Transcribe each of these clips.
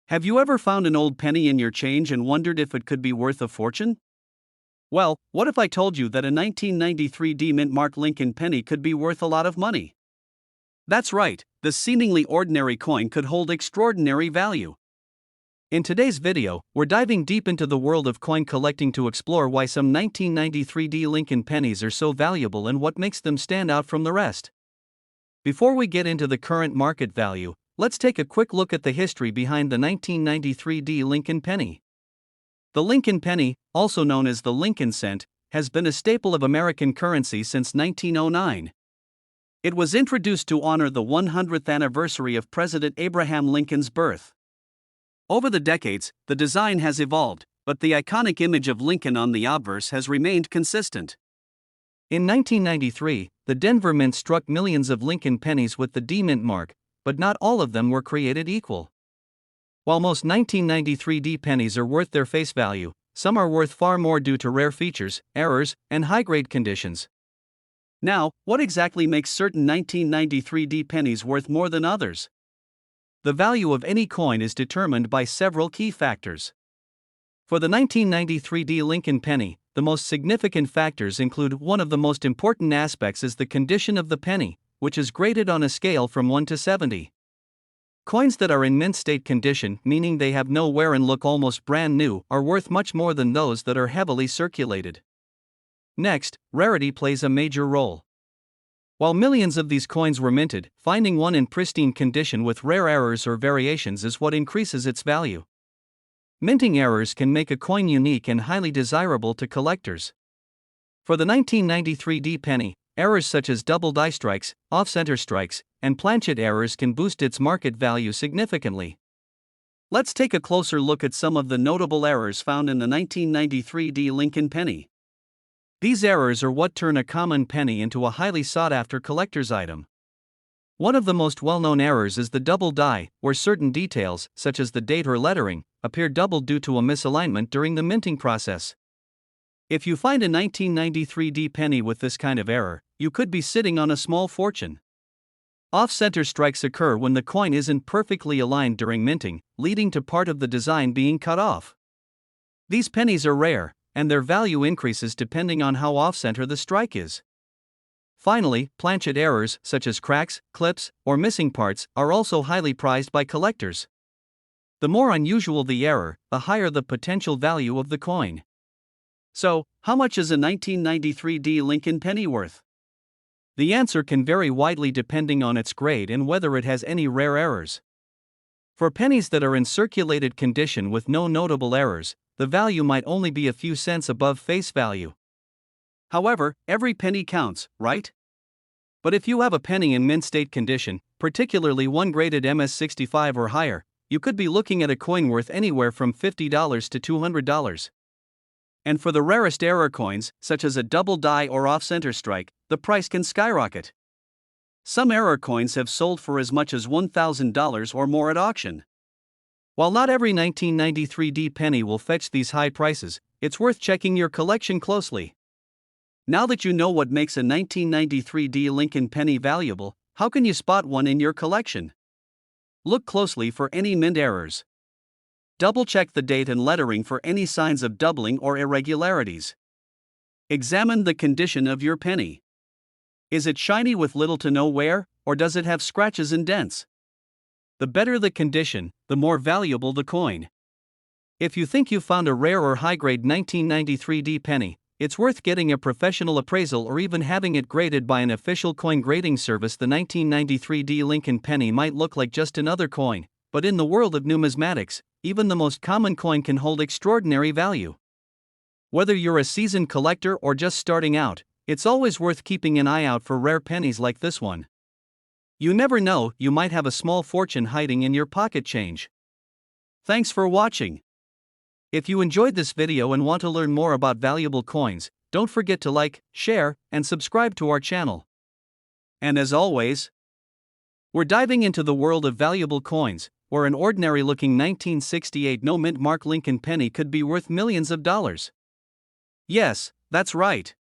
Have you ever found an old penny in your change and wondered if it could be worth a fortune? Well, what if I told you that a 1993 D mint mark Lincoln penny could be worth a lot of money? That's right, the seemingly ordinary coin could hold extraordinary value. In today's video, we're diving deep into the world of coin collecting to explore why some 1993 D Lincoln pennies are so valuable and what makes them stand out from the rest. Before we get into the current market value, let's take a quick look at the history behind the 1993 D Lincoln penny. The Lincoln penny, also known as the Lincoln cent, has been a staple of American currency since 1909. It was introduced to honor the 100th anniversary of President Abraham Lincoln's birth. Over the decades, the design has evolved, but the iconic image of Lincoln on the obverse has remained consistent. In 1993, the Denver Mint struck millions of Lincoln pennies with the D Mint mark, but not all of them were created equal. While most 1993 D pennies are worth their face value, some are worth far more due to rare features, errors, and high-grade conditions. Now, what exactly makes certain 1993 D pennies worth more than others? The value of any coin is determined by several key factors. For the 1993 D Lincoln penny, the most significant factors include: one of the most important aspects is the condition of the penny, which is graded on a scale from 1 to 70. Coins that are in mint state condition, meaning they have no wear and look almost brand new, are worth much more than those that are heavily circulated. Next, rarity plays a major role. While millions of these coins were minted, finding one in pristine condition with rare errors or variations is what increases its value. Minting errors can make a coin unique and highly desirable to collectors. For the 1993 D penny, errors such as double die strikes, off-center strikes, and planchet errors can boost its market value significantly. Let's take a closer look at some of the notable errors found in the 1993 D Lincoln penny. These errors are what turn a common penny into a highly sought-after collector's item. One of the most well-known errors is the double die, where certain details, such as the date or lettering, appear doubled due to a misalignment during the minting process. If you find a 1993 D penny with this kind of error, you could be sitting on a small fortune. Off-center strikes occur when the coin isn't perfectly aligned during minting, leading to part of the design being cut off. These pennies are rare, and their value increases depending on how off-center the strike is. Finally, planchet errors, such as cracks, clips, or missing parts, are also highly prized by collectors. The more unusual the error, the higher the potential value of the coin. So, how much is a 1993 D Lincoln penny worth? The answer can vary widely depending on its grade and whether it has any rare errors. For pennies that are in circulated condition with no notable errors, the value might only be a few cents above face value. However, every penny counts, right? But if you have a penny in mint state condition, particularly one graded MS65 or higher, you could be looking at a coin worth anywhere from $50 to $200. And for the rarest error coins, such as a double die or off-center strike, the price can skyrocket. Some error coins have sold for as much as $1,000 or more at auction. While not every 1993 D penny will fetch these high prices, it's worth checking your collection closely. Now that you know what makes a 1993 D Lincoln penny valuable, how can you spot one in your collection? Look closely for any mint errors. Double-check the date and lettering for any signs of doubling or irregularities. Examine the condition of your penny. Is it shiny with little to no wear, or does it have scratches and dents? The better the condition, the more valuable the coin. If you think you found a rare or high-grade 1993 D penny, it's worth getting a professional appraisal or even having it graded by an official coin grading service. The 1993 D Lincoln penny might look like just another coin, but in the world of numismatics, even the most common coin can hold extraordinary value. Whether you're a seasoned collector or just starting out, it's always worth keeping an eye out for rare pennies like this one. You never know, you might have a small fortune hiding in your pocket change. Thanks for watching. If you enjoyed this video and want to learn more about valuable coins, don't forget to like, share, and subscribe to our channel. And as always, we're diving into the world of valuable coins, where an ordinary-looking 1968 no-mint mark Lincoln penny could be worth millions of dollars. Yes, that's right.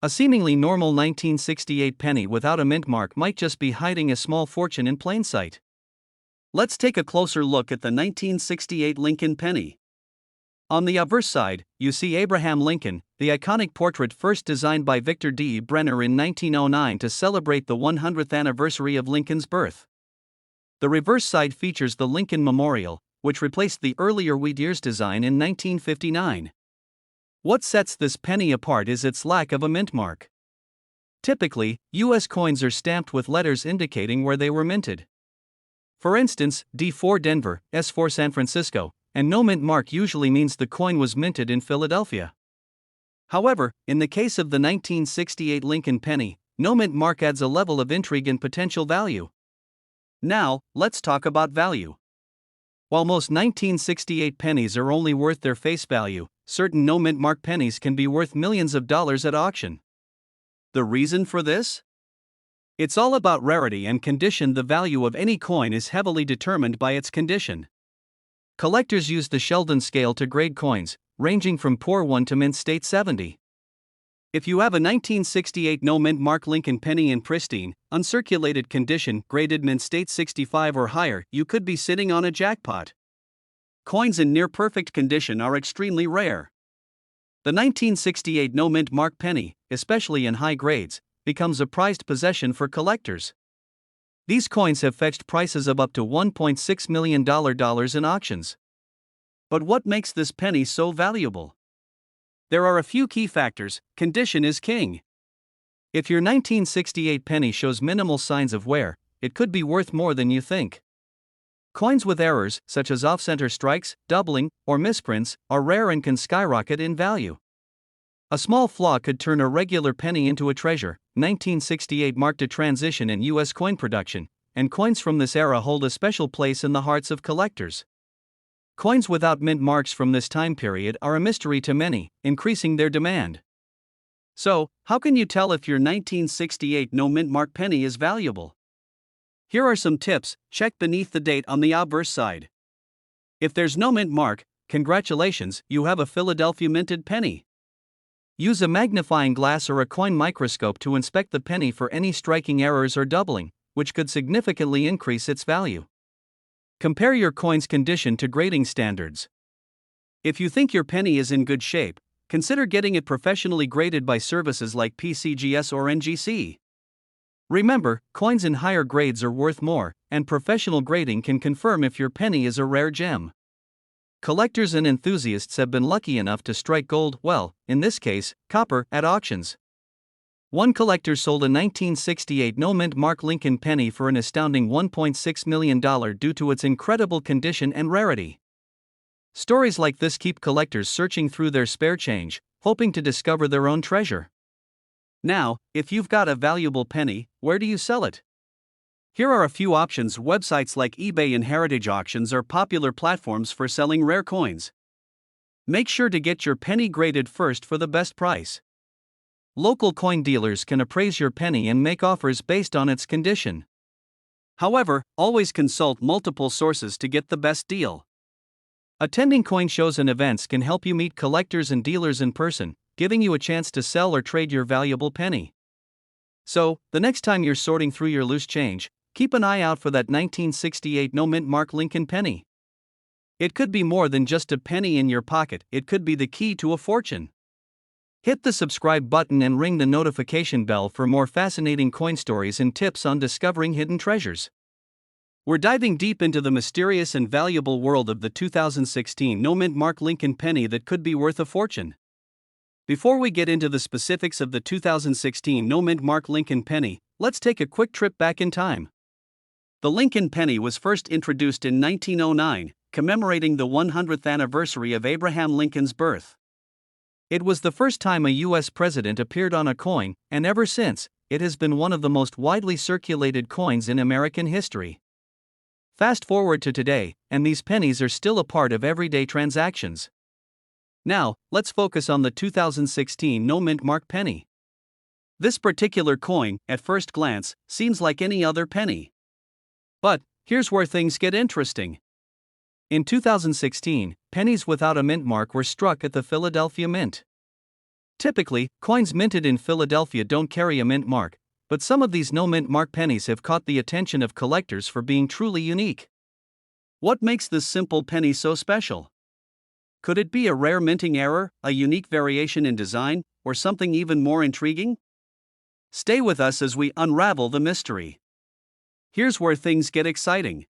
A seemingly normal 1968 penny without a mint mark might just be hiding a small fortune in plain sight. Let's take a closer look at the 1968 Lincoln penny. On the obverse side, you see Abraham Lincoln, the iconic portrait first designed by Victor D. Brenner in 1909 to celebrate the 100th anniversary of Lincoln's birth. The reverse side features the Lincoln Memorial, which replaced the earlier Wheat Years design in 1959. What sets this penny apart is its lack of a mint mark. Typically, U.S. coins are stamped with letters indicating where they were minted. For instance, D for Denver, S for San Francisco, and no mint mark usually means the coin was minted in Philadelphia. However, in the case of the 1968 Lincoln penny, no mint mark adds a level of intrigue and potential value. Now, let's talk about value. While most 1968 pennies are only worth their face value, certain no mint mark pennies can be worth millions of dollars at auction. The reason for this? It's all about rarity and condition. The value of any coin is heavily determined by its condition. Collectors use the Sheldon scale to grade coins, ranging from poor 1 to mint state 70. If you have a 1968 no mint mark Lincoln penny in pristine, uncirculated condition, graded mint state 65 or higher, you could be sitting on a jackpot. Coins in near perfect condition are extremely rare. The 1968 no mint mark penny, especially in high grades, becomes a prized possession for collectors. These coins have fetched prices of up to $1.6 million in auctions. But what makes this penny so valuable? There are a few key factors. Condition is king. If your 1968 penny shows minimal signs of wear, it could be worth more than you think. Coins with errors, such as off-center strikes, doubling, or misprints, are rare and can skyrocket in value. A small flaw could turn a regular penny into a treasure. 1968 marked a transition in U.S. coin production, and coins from this era hold a special place in the hearts of collectors. Coins without mint marks from this time period are a mystery to many, increasing their demand. So, how can you tell if your 1968 no mint mark penny is valuable? Here are some tips. Check beneath the date on the obverse side. If there's no mint mark, congratulations, you have a Philadelphia minted penny. Use a magnifying glass or a coin microscope to inspect the penny for any striking errors or doubling, which could significantly increase its value. Compare your coin's condition to grading standards. If you think your penny is in good shape, consider getting it professionally graded by services like PCGS or NGC. Remember, coins in higher grades are worth more, and professional grading can confirm if your penny is a rare gem. Collectors and enthusiasts have been lucky enough to strike gold, well, in this case, copper, at auctions. One collector sold a 1968 no mint mark Lincoln penny for an astounding $1.6 million due to its incredible condition and rarity. Stories like this keep collectors searching through their spare change, hoping to discover their own treasure. Now, if you've got a valuable penny, where do you sell it? Here are a few options. Websites like eBay and Heritage Auctions are popular platforms for selling rare coins. Make sure to get your penny graded first for the best price. Local coin dealers can appraise your penny and make offers based on its condition. However, always consult multiple sources to get the best deal. Attending coin shows and events can help you meet collectors and dealers in person, giving you a chance to sell or trade your valuable penny. So, the next time you're sorting through your loose change, keep an eye out for that 1968 no mint mark Lincoln penny. It could be more than just a penny in your pocket, it could be the key to a fortune. Hit the subscribe button and ring the notification bell for more fascinating coin stories and tips on discovering hidden treasures. We're diving deep into the mysterious and valuable world of the 2016 no mint mark Lincoln penny that could be worth a fortune. Before we get into the specifics of the 2016 no mint mark Lincoln penny, let's take a quick trip back in time. The Lincoln penny was first introduced in 1909, commemorating the 100th anniversary of Abraham Lincoln's birth. It was the first time a U.S. president appeared on a coin, and ever since, it has been one of the most widely circulated coins in American history. Fast forward to today, and these pennies are still a part of everyday transactions. Now, let's focus on the 2016 no mint mark penny. This particular coin, at first glance, seems like any other penny. But, here's where things get interesting. In 2016, pennies without a mint mark were struck at the Philadelphia Mint. Typically, coins minted in Philadelphia don't carry a mint mark, but some of these no mint mark pennies have caught the attention of collectors for being truly unique. What makes this simple penny so special? Could it be a rare minting error, a unique variation in design, or something even more intriguing? Stay with us as we unravel the mystery. Here's where things get exciting.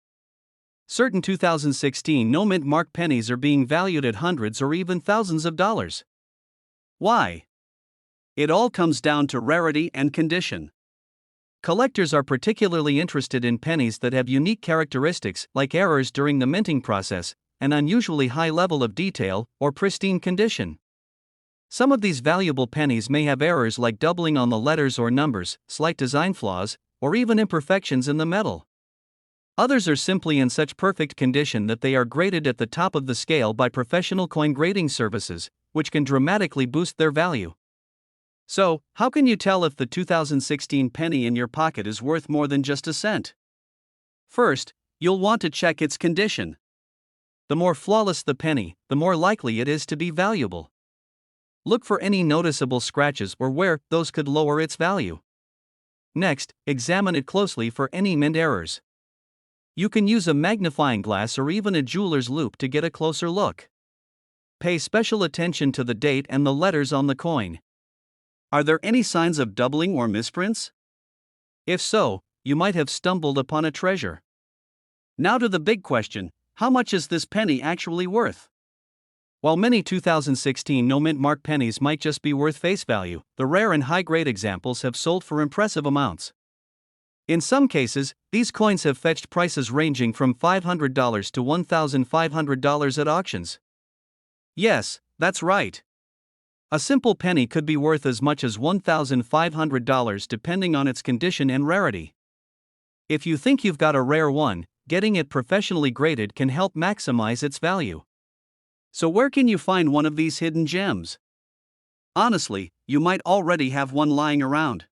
Certain 2016 no-mint mark pennies are being valued at hundreds or even thousands of dollars. Why? It all comes down to rarity and condition. Collectors are particularly interested in pennies that have unique characteristics like errors during the minting process, an unusually high level of detail, or pristine condition. Some of these valuable pennies may have errors like doubling on the letters or numbers, slight design flaws, or even imperfections in the metal. Others are simply in such perfect condition that they are graded at the top of the scale by professional coin grading services, which can dramatically boost their value. So, how can you tell if the 2016 penny in your pocket is worth more than just a cent? First, you'll want to check its condition. The more flawless the penny, the more likely it is to be valuable. Look for any noticeable scratches or wear; those could lower its value. Next, examine it closely for any mint errors. You can use a magnifying glass or even a jeweler's loupe to get a closer look. Pay special attention to the date and the letters on the coin. Are there any signs of doubling or misprints? If so, you might have stumbled upon a treasure. Now to the big question: how much is this penny actually worth? While many 2016 no-mint mark pennies might just be worth face value, the rare and high-grade examples have sold for impressive amounts. In some cases, these coins have fetched prices ranging from $500 to $1,500 at auctions. Yes, that's right. A simple penny could be worth as much as $1,500 depending on its condition and rarity. If you think you've got a rare one, getting it professionally graded can help maximize its value. So where can you find one of these hidden gems? Honestly, you might already have one lying around.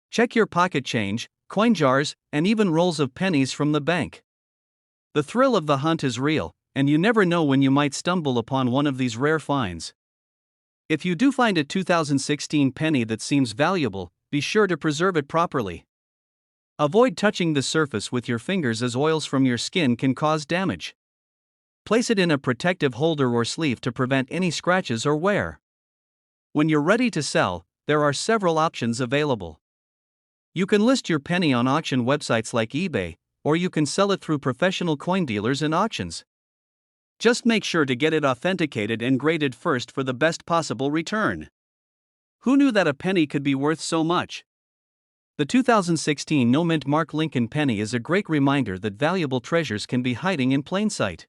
Check your pocket change, coin jars, and even rolls of pennies from the bank. The thrill of the hunt is real, and you never know when you might stumble upon one of these rare finds. If you do find a 2016 penny that seems valuable, be sure to preserve it properly. Avoid touching the surface with your fingers as oils from your skin can cause damage. Place it in a protective holder or sleeve to prevent any scratches or wear. When you're ready to sell, there are several options available. You can list your penny on auction websites like eBay, or you can sell it through professional coin dealers and auctions. Just make sure to get it authenticated and graded first for the best possible return. Who knew that a penny could be worth so much? The 2016 no-mint mark Lincoln penny is a great reminder that valuable treasures can be hiding in plain sight.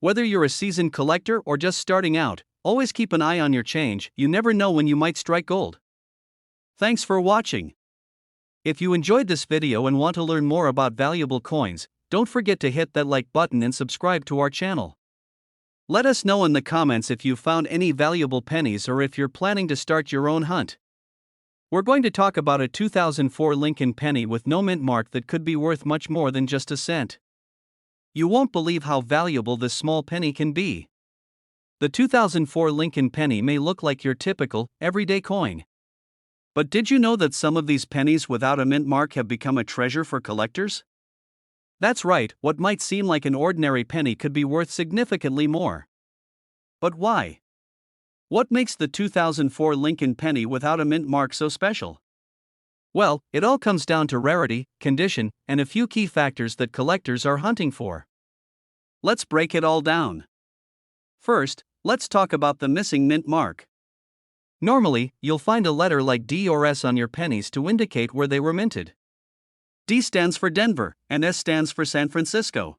Whether you're a seasoned collector or just starting out, always keep an eye on your change; you never know when you might strike gold. Thanks for watching. If you enjoyed this video and want to learn more about valuable coins, don't forget to hit that like button and subscribe to our channel. Let us know in the comments if you found any valuable pennies or if you're planning to start your own hunt. We're going to talk about a 2004 Lincoln penny with no mint mark that could be worth much more than just a cent. You won't believe how valuable this small penny can be. The 2004 Lincoln penny may look like your typical, everyday coin. But did you know that some of these pennies without a mint mark have become a treasure for collectors? That's right, what might seem like an ordinary penny could be worth significantly more. But why? What makes the 2004 Lincoln penny without a mint mark so special? Well, it all comes down to rarity, condition, and a few key factors that collectors are hunting for. Let's break it all down. First, let's talk about the missing mint mark. Normally, you'll find a letter like D or S on your pennies to indicate where they were minted. D stands for Denver, and S stands for San Francisco.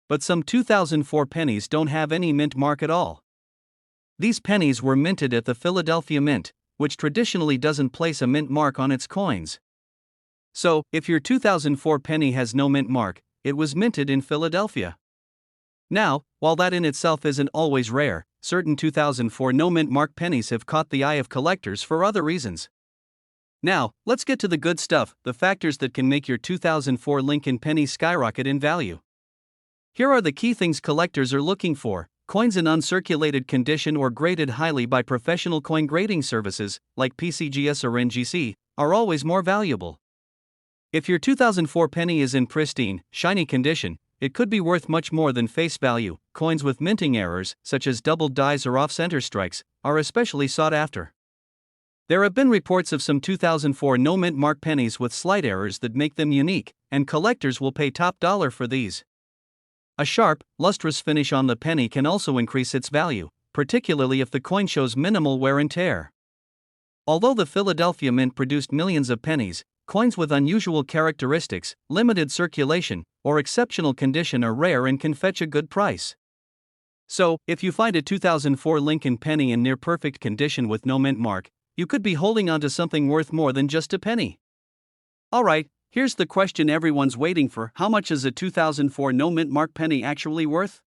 But some 2004 pennies don't have any mint mark at all. These pennies were minted at the Philadelphia Mint, which traditionally doesn't place a mint mark on its coins. So, if your 2004 penny has no mint mark, it was minted in Philadelphia. Now, while that in itself isn't always rare, certain 2004 no mint mark pennies have caught the eye of collectors for other reasons. Now, let's get to the good stuff, the factors that can make your 2004 Lincoln penny skyrocket in value. Here are the key things collectors are looking for. Coins in uncirculated condition or graded highly by professional coin grading services, like PCGS or NGC, are always more valuable. If your 2004 penny is in pristine, shiny condition, it could be worth much more than face value. Coins with minting errors, such as doubled dies or off-center strikes, are especially sought after. There have been reports of some 2004 no-mint mark pennies with slight errors that make them unique, and collectors will pay top dollar for these. A sharp, lustrous finish on the penny can also increase its value, particularly if the coin shows minimal wear and tear. Although the Philadelphia Mint produced millions of pennies, coins with unusual characteristics, limited circulation, or exceptional condition are rare and can fetch a good price. So, if you find a 2004 Lincoln penny in near-perfect condition with no mint mark, you could be holding onto something worth more than just a penny. Alright, here's the question everyone's waiting for: how much is a 2004 no mint mark penny actually worth?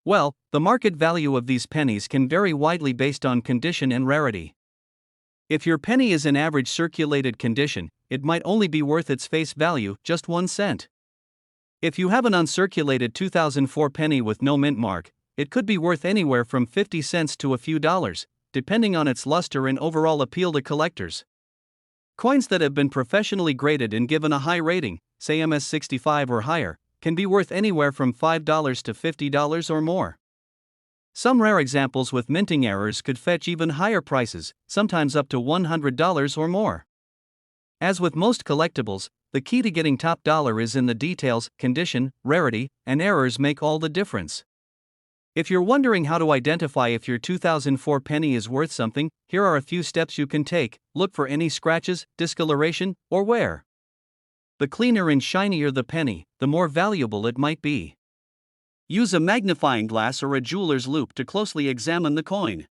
Well, the market value of these pennies can vary widely based on condition and rarity. If your penny is in average circulated condition, it might only be worth its face value, just 1 cent. If you have an uncirculated 2004 penny with no mint mark, it could be worth anywhere from 50 cents to a few dollars, depending on its luster and overall appeal to collectors. Coins that have been professionally graded and given a high rating, say MS65 or higher, can be worth anywhere from $5 to $50 or more. Some rare examples with minting errors could fetch even higher prices, sometimes up to $100 or more. As with most collectibles, the key to getting top dollar is in the details. Condition, rarity, and errors make all the difference. If you're wondering how to identify if your 2004 penny is worth something, here are a few steps you can take. Look for any scratches, discoloration, or wear. The cleaner and shinier the penny, the more valuable it might be. Use a magnifying glass or a jeweler's loupe to closely examine the coin.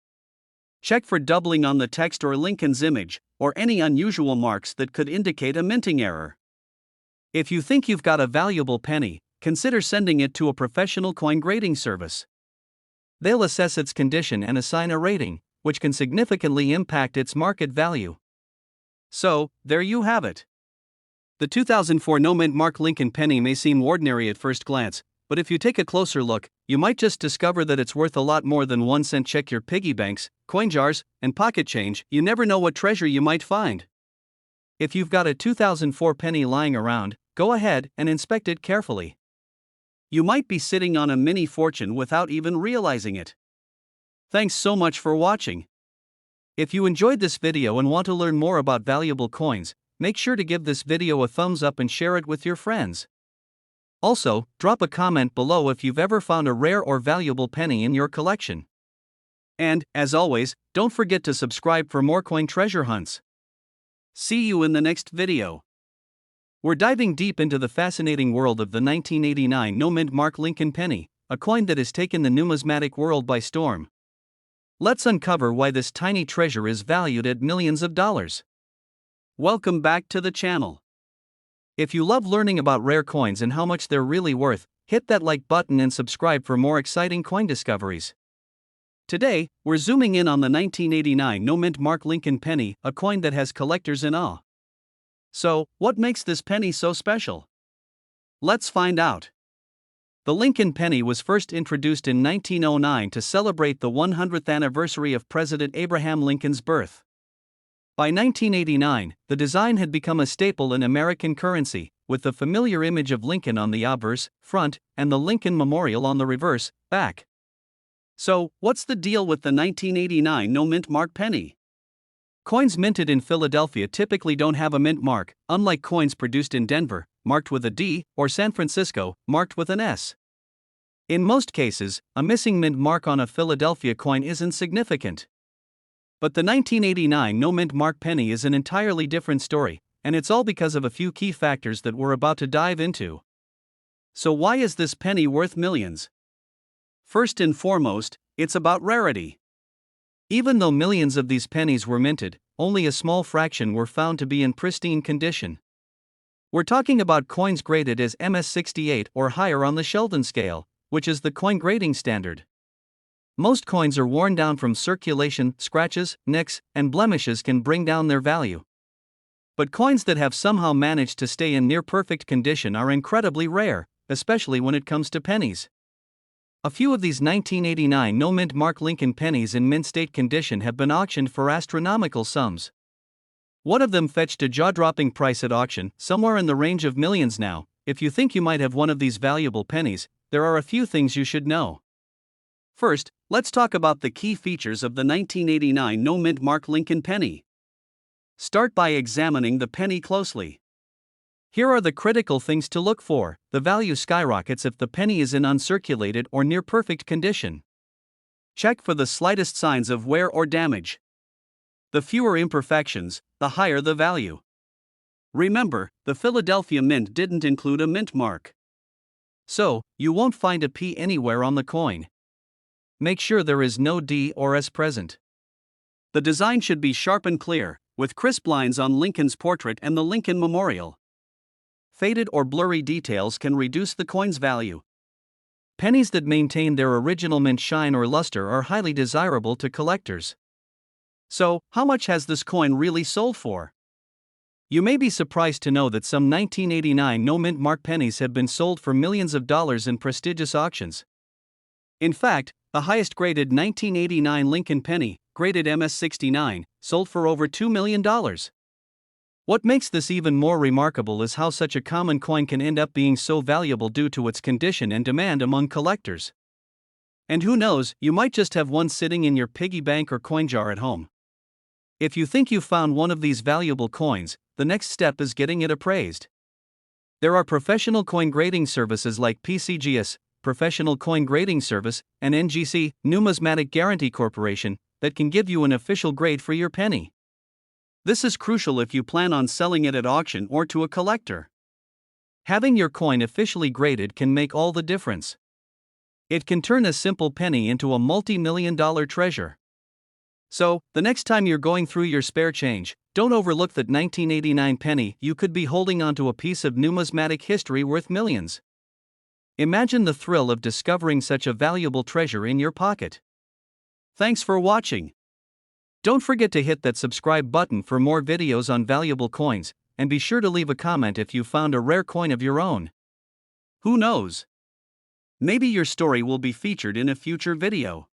Check for doubling on the text or Lincoln's image, or any unusual marks that could indicate a minting error. If you think you've got a valuable penny, consider sending it to a professional coin grading service. They'll assess its condition and assign a rating, which can significantly impact its market value. So, there you have it. The 2004 no mint mark Lincoln penny may seem ordinary at first glance, but if you take a closer look, you might just discover that it's worth a lot more than 1 cent. Check your piggy banks, coin jars, and pocket change. You never know what treasure you might find. If you've got a 2004 penny lying around, go ahead and inspect it carefully. You might be sitting on a mini fortune without even realizing it. Thanks so much for watching. If you enjoyed this video and want to learn more about valuable coins, make sure to give this video a thumbs up and share it with your friends. Also, drop a comment below if you've ever found a rare or valuable penny in your collection. And, as always, don't forget to subscribe for more coin treasure hunts. See you in the next video. We're diving deep into the fascinating world of the 1989 no mint mark Lincoln penny, a coin that has taken the numismatic world by storm. Let's uncover why this tiny treasure is valued at millions of dollars. Welcome back to the channel. If you love learning about rare coins and how much they're really worth, hit that like button and subscribe for more exciting coin discoveries. Today, we're zooming in on the 1989 no mint mark Lincoln penny, a coin that has collectors in awe. So, what makes this penny so special? Let's find out. The Lincoln penny was first introduced in 1909 to celebrate the 100th anniversary of President Abraham Lincoln's birth. By 1989, the design had become a staple in American currency, with the familiar image of Lincoln on the obverse, front, and the Lincoln Memorial on the reverse, back. So, what's the deal with the 1989 no mint mark penny? Coins minted in Philadelphia typically don't have a mint mark, unlike coins produced in Denver, marked with a D, or San Francisco, marked with an S. In most cases, a missing mint mark on a Philadelphia coin isn't significant. But the 1989 no mint mark penny is an entirely different story, and it's all because of a few key factors that we're about to dive into. So why is this penny worth millions? First and foremost, it's about rarity. Even though millions of these pennies were minted, only a small fraction were found to be in pristine condition. We're talking about coins graded as MS68 or higher on the Sheldon scale, which is the coin grading standard. Most coins are worn down from circulation, scratches, nicks, and blemishes can bring down their value. But coins that have somehow managed to stay in near-perfect condition are incredibly rare, especially when it comes to pennies. A few of these 1989 no mint mark Lincoln pennies in mint state condition have been auctioned for astronomical sums. One of them fetched a jaw-dropping price at auction, somewhere in the range of millions now, if you think you might have one of these valuable pennies, there are a few things you should know. First, let's talk about the key features of the 1989 no mint mark Lincoln penny. Start by examining the penny closely. Here are the critical things to look for. The value skyrockets if the penny is in uncirculated or near perfect condition. Check for the slightest signs of wear or damage. The fewer imperfections, the higher the value. Remember, the Philadelphia Mint didn't include a mint mark, so you won't find a P anywhere on the coin. Make sure there is no D or S present. The design should be sharp and clear, with crisp lines on Lincoln's portrait and the Lincoln Memorial. Faded or blurry details can reduce the coin's value. Pennies that maintain their original mint shine or luster are highly desirable to collectors. So, how much has this coin really sold for? You may be surprised to know that some 1989 no mint mark pennies have been sold for millions of dollars in prestigious auctions. In fact, the highest graded 1989 Lincoln penny, graded MS-69, sold for over $2 million. What makes this even more remarkable is how such a common coin can end up being so valuable due to its condition and demand among collectors. And who knows, you might just have one sitting in your piggy bank or coin jar at home. If you think you've found one of these valuable coins, the next step is getting it appraised. There are professional coin grading services like PCGS, Professional Coin Grading Service, and NGC, Numismatic Guarantee Corporation, that can give you an official grade for your penny. This is crucial if you plan on selling it at auction or to a collector. Having your coin officially graded can make all the difference. It can turn a simple penny into a multi-million-dollar treasure. So, the next time you're going through your spare change, don't overlook that 1989 penny. You could be holding onto a piece of numismatic history worth millions. Imagine the thrill of discovering such a valuable treasure in your pocket. Thanks for watching. Don't forget to hit that subscribe button for more videos on valuable coins, and be sure to leave a comment if you found a rare coin of your own. Who knows? Maybe your story will be featured in a future video.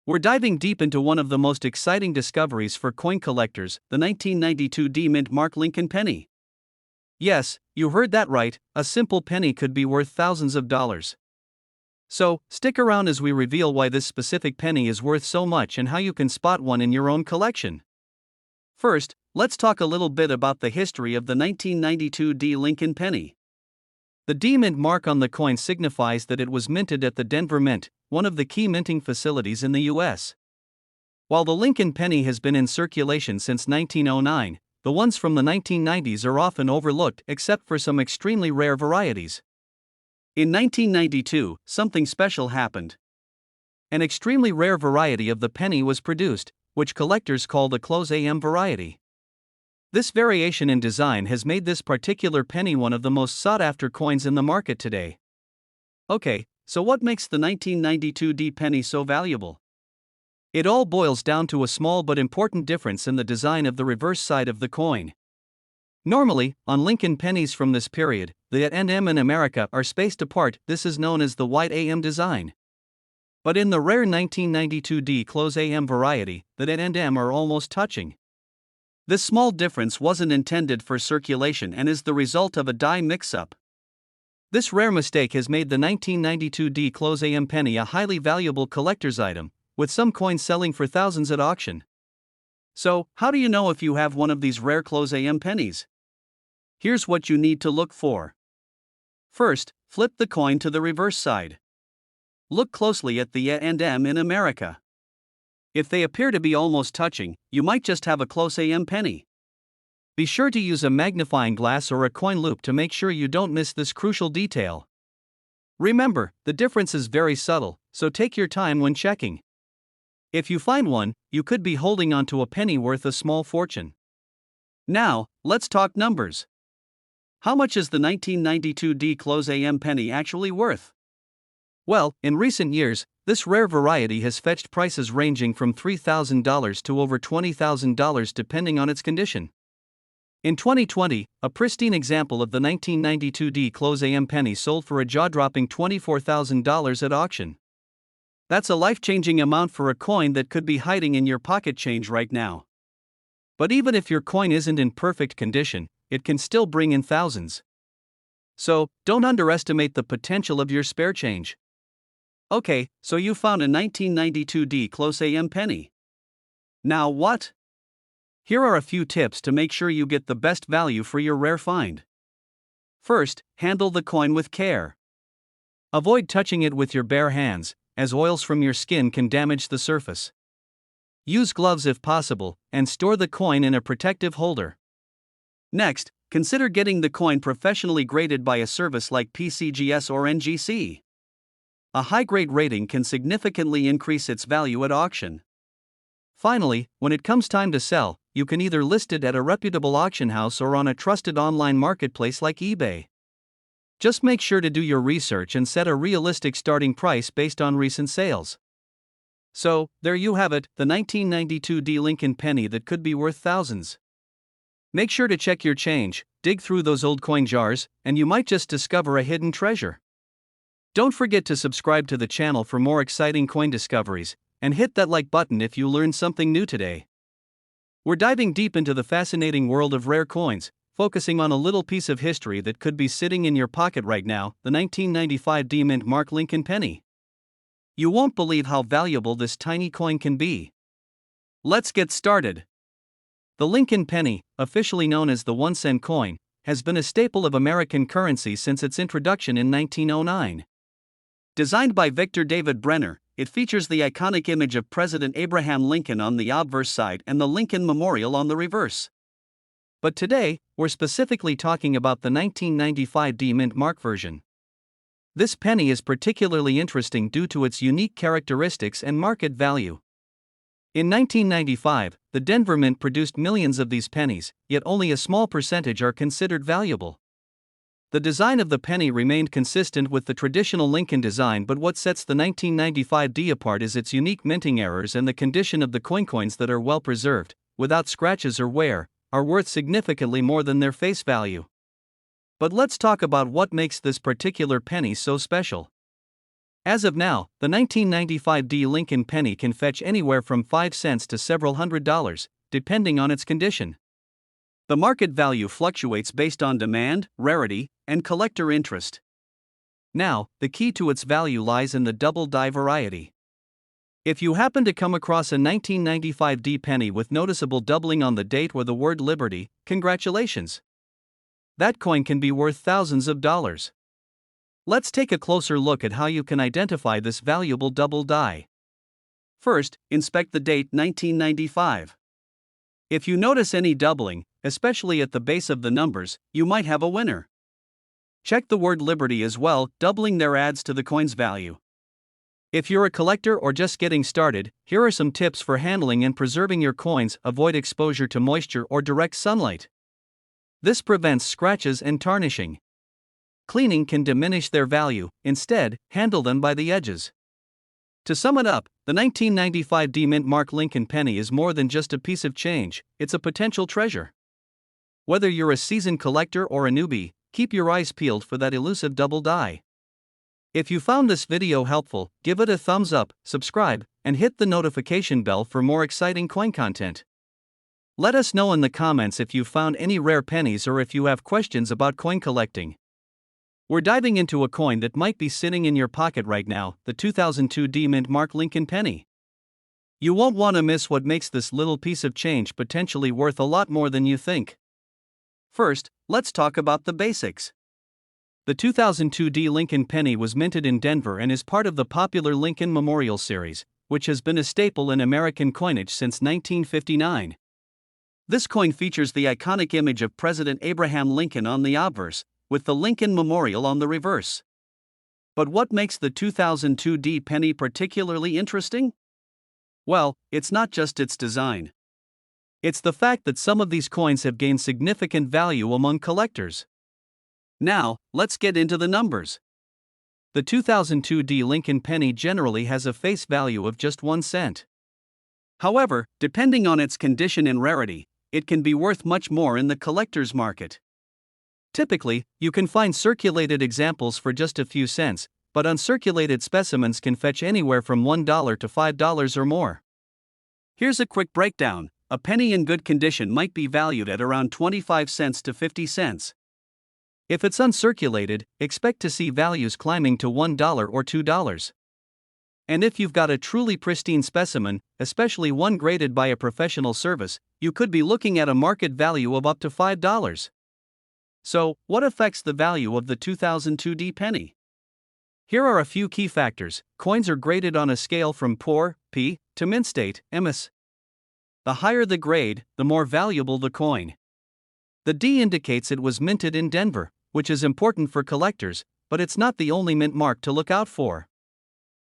We're diving deep into one of the most exciting discoveries for coin collectors, the 1992 D mint mark Lincoln penny. Yes, you heard that right, a simple penny could be worth thousands of dollars. So, stick around as we reveal why this specific penny is worth so much and how you can spot one in your own collection. First, let's talk a little bit about the history of the 1992 D Lincoln penny. The D mint mark on the coin signifies that it was minted at the Denver Mint, one of the key minting facilities in the U.S. While the Lincoln penny has been in circulation since 1909, the ones from the 1990s are often overlooked except for some extremely rare varieties. In 1992, something special happened. An extremely rare variety of the penny was produced, which collectors call the close AM variety. This variation in design has made this particular penny one of the most sought-after coins in the market today. Okay, so what makes the 1992 D penny so valuable? It all boils down to a small but important difference in the design of the reverse side of the coin. Normally, on Lincoln pennies from this period, the A and M in America are spaced apart. This is known as the wide AM design. But in the rare 1992 D close AM variety, the A and M are almost touching. This small difference wasn't intended for circulation and is the result of a die mix-up. This rare mistake has made the 1992 D close AM penny a highly valuable collector's item, with some coins selling for thousands at auction. So, how do you know if you have one of these rare close AM pennies? Here's what you need to look for. First, flip the coin to the reverse side. Look closely at the A and M in America. If they appear to be almost touching, you might just have a close AM penny. Be sure to use a magnifying glass or a coin loop to make sure you don't miss this crucial detail. Remember, the difference is very subtle, so take your time when checking. If you find one, you could be holding onto a penny worth a small fortune. Now, let's talk numbers. How much is the 1992 D close AM penny actually worth? Well, in recent years, this rare variety has fetched prices ranging from $3,000 to over $20,000 depending on its condition. In 2020, a pristine example of the 1992 D close AM penny sold for a jaw-dropping $24,000 at auction. That's a life-changing amount for a coin that could be hiding in your pocket change right now. But even if your coin isn't in perfect condition, it can still bring in thousands. So, don't underestimate the potential of your spare change. Okay, so you found a 1992 D close AM penny. Now what? Here are a few tips to make sure you get the best value for your rare find. First, handle the coin with care. Avoid touching it with your bare hands, as oils from your skin can damage the surface. Use gloves if possible, and store the coin in a protective holder. Next, consider getting the coin professionally graded by a service like PCGS or NGC. A high-grade rating can significantly increase its value at auction. Finally, when it comes time to sell, you can either list it at a reputable auction house or on a trusted online marketplace like eBay. Just make sure to do your research and set a realistic starting price based on recent sales. So, there you have it, the 1992 D Lincoln penny that could be worth thousands. Make sure to check your change, dig through those old coin jars, and you might just discover a hidden treasure. Don't forget to subscribe to the channel for more exciting coin discoveries, and hit that like button if you learned something new today. We're diving deep into the fascinating world of rare coins, focusing on a little piece of history that could be sitting in your pocket right now, the 1995 D Mint Mark Lincoln penny. You won't believe how valuable this tiny coin can be. Let's get started. The Lincoln penny, officially known as the 1-cent coin, has been a staple of American currency since its introduction in 1909. Designed by Victor David Brenner, it features the iconic image of President Abraham Lincoln on the obverse side and the Lincoln Memorial on the reverse. But today, we're specifically talking about the 1995 D Mint Mark version. This penny is particularly interesting due to its unique characteristics and market value. In 1995, the Denver Mint produced millions of these pennies, yet only a small percentage are considered valuable. The design of the penny remained consistent with the traditional Lincoln design, but what sets the 1995 D apart is its unique minting errors and the condition of the coins that are well preserved, without scratches or wear, are worth significantly more than their face value. But let's talk about what makes this particular penny so special. As of now, the 1995 D Lincoln penny can fetch anywhere from 5 cents to several $100s, depending on its condition. The market value fluctuates based on demand, rarity, and collector interest. Now, the key to its value lies in the double die variety. If you happen to come across a 1995 D penny with noticeable doubling on the date or the word Liberty, congratulations! That coin can be worth thousands of dollars. Let's take a closer look at how you can identify this valuable double die. First, inspect the date 1995. If you notice any doubling, especially at the base of the numbers, you might have a winner. Check the word Liberty as well, doubling there adds to the coin's value. If you're a collector or just getting started, here are some tips for handling and preserving your coins. Avoid exposure to moisture or direct sunlight. This prevents scratches and tarnishing. Cleaning can diminish their value, instead, handle them by the edges. To sum it up, the 1995 D Mint Mark Lincoln penny is more than just a piece of change, it's a potential treasure. Whether you're a seasoned collector or a newbie, keep your eyes peeled for that elusive double die. If you found this video helpful, give it a thumbs up, subscribe, and hit the notification bell for more exciting coin content. Let us know in the comments if you found any rare pennies or if you have questions about coin collecting. We're diving into a coin that might be sitting in your pocket right now, the 2002 D Mint Mark Lincoln penny. You won't want to miss what makes this little piece of change potentially worth a lot more than you think. First, let's talk about the basics. The 2002 D Lincoln penny was minted in Denver and is part of the popular Lincoln Memorial series, which has been a staple in American coinage since 1959. This coin features the iconic image of President Abraham Lincoln on the obverse, with the Lincoln Memorial on the reverse. But what makes the 2002 D penny particularly interesting? Well, it's not just its design. It's the fact that some of these coins have gained significant value among collectors. Now, let's get into the numbers. The 2002 D Lincoln penny generally has a face value of just 1 cent. However, depending on its condition and rarity, it can be worth much more in the collector's market. Typically, you can find circulated examples for just a few cents, but uncirculated specimens can fetch anywhere from $1 to $5 or more. Here's a quick breakdown. A penny in good condition might be valued at around 25 cents to 50 cents. If it's uncirculated, expect to see values climbing to $1 or $2. And if you've got a truly pristine specimen, especially one graded by a professional service, you could be looking at a market value of up to $5. So, what affects the value of the 2002 D penny? Here are a few key factors. Coins are graded on a scale from poor, P, to mint state, MS. The higher the grade, the more valuable the coin. The D indicates it was minted in Denver, which is important for collectors, but it's not the only mint mark to look out for.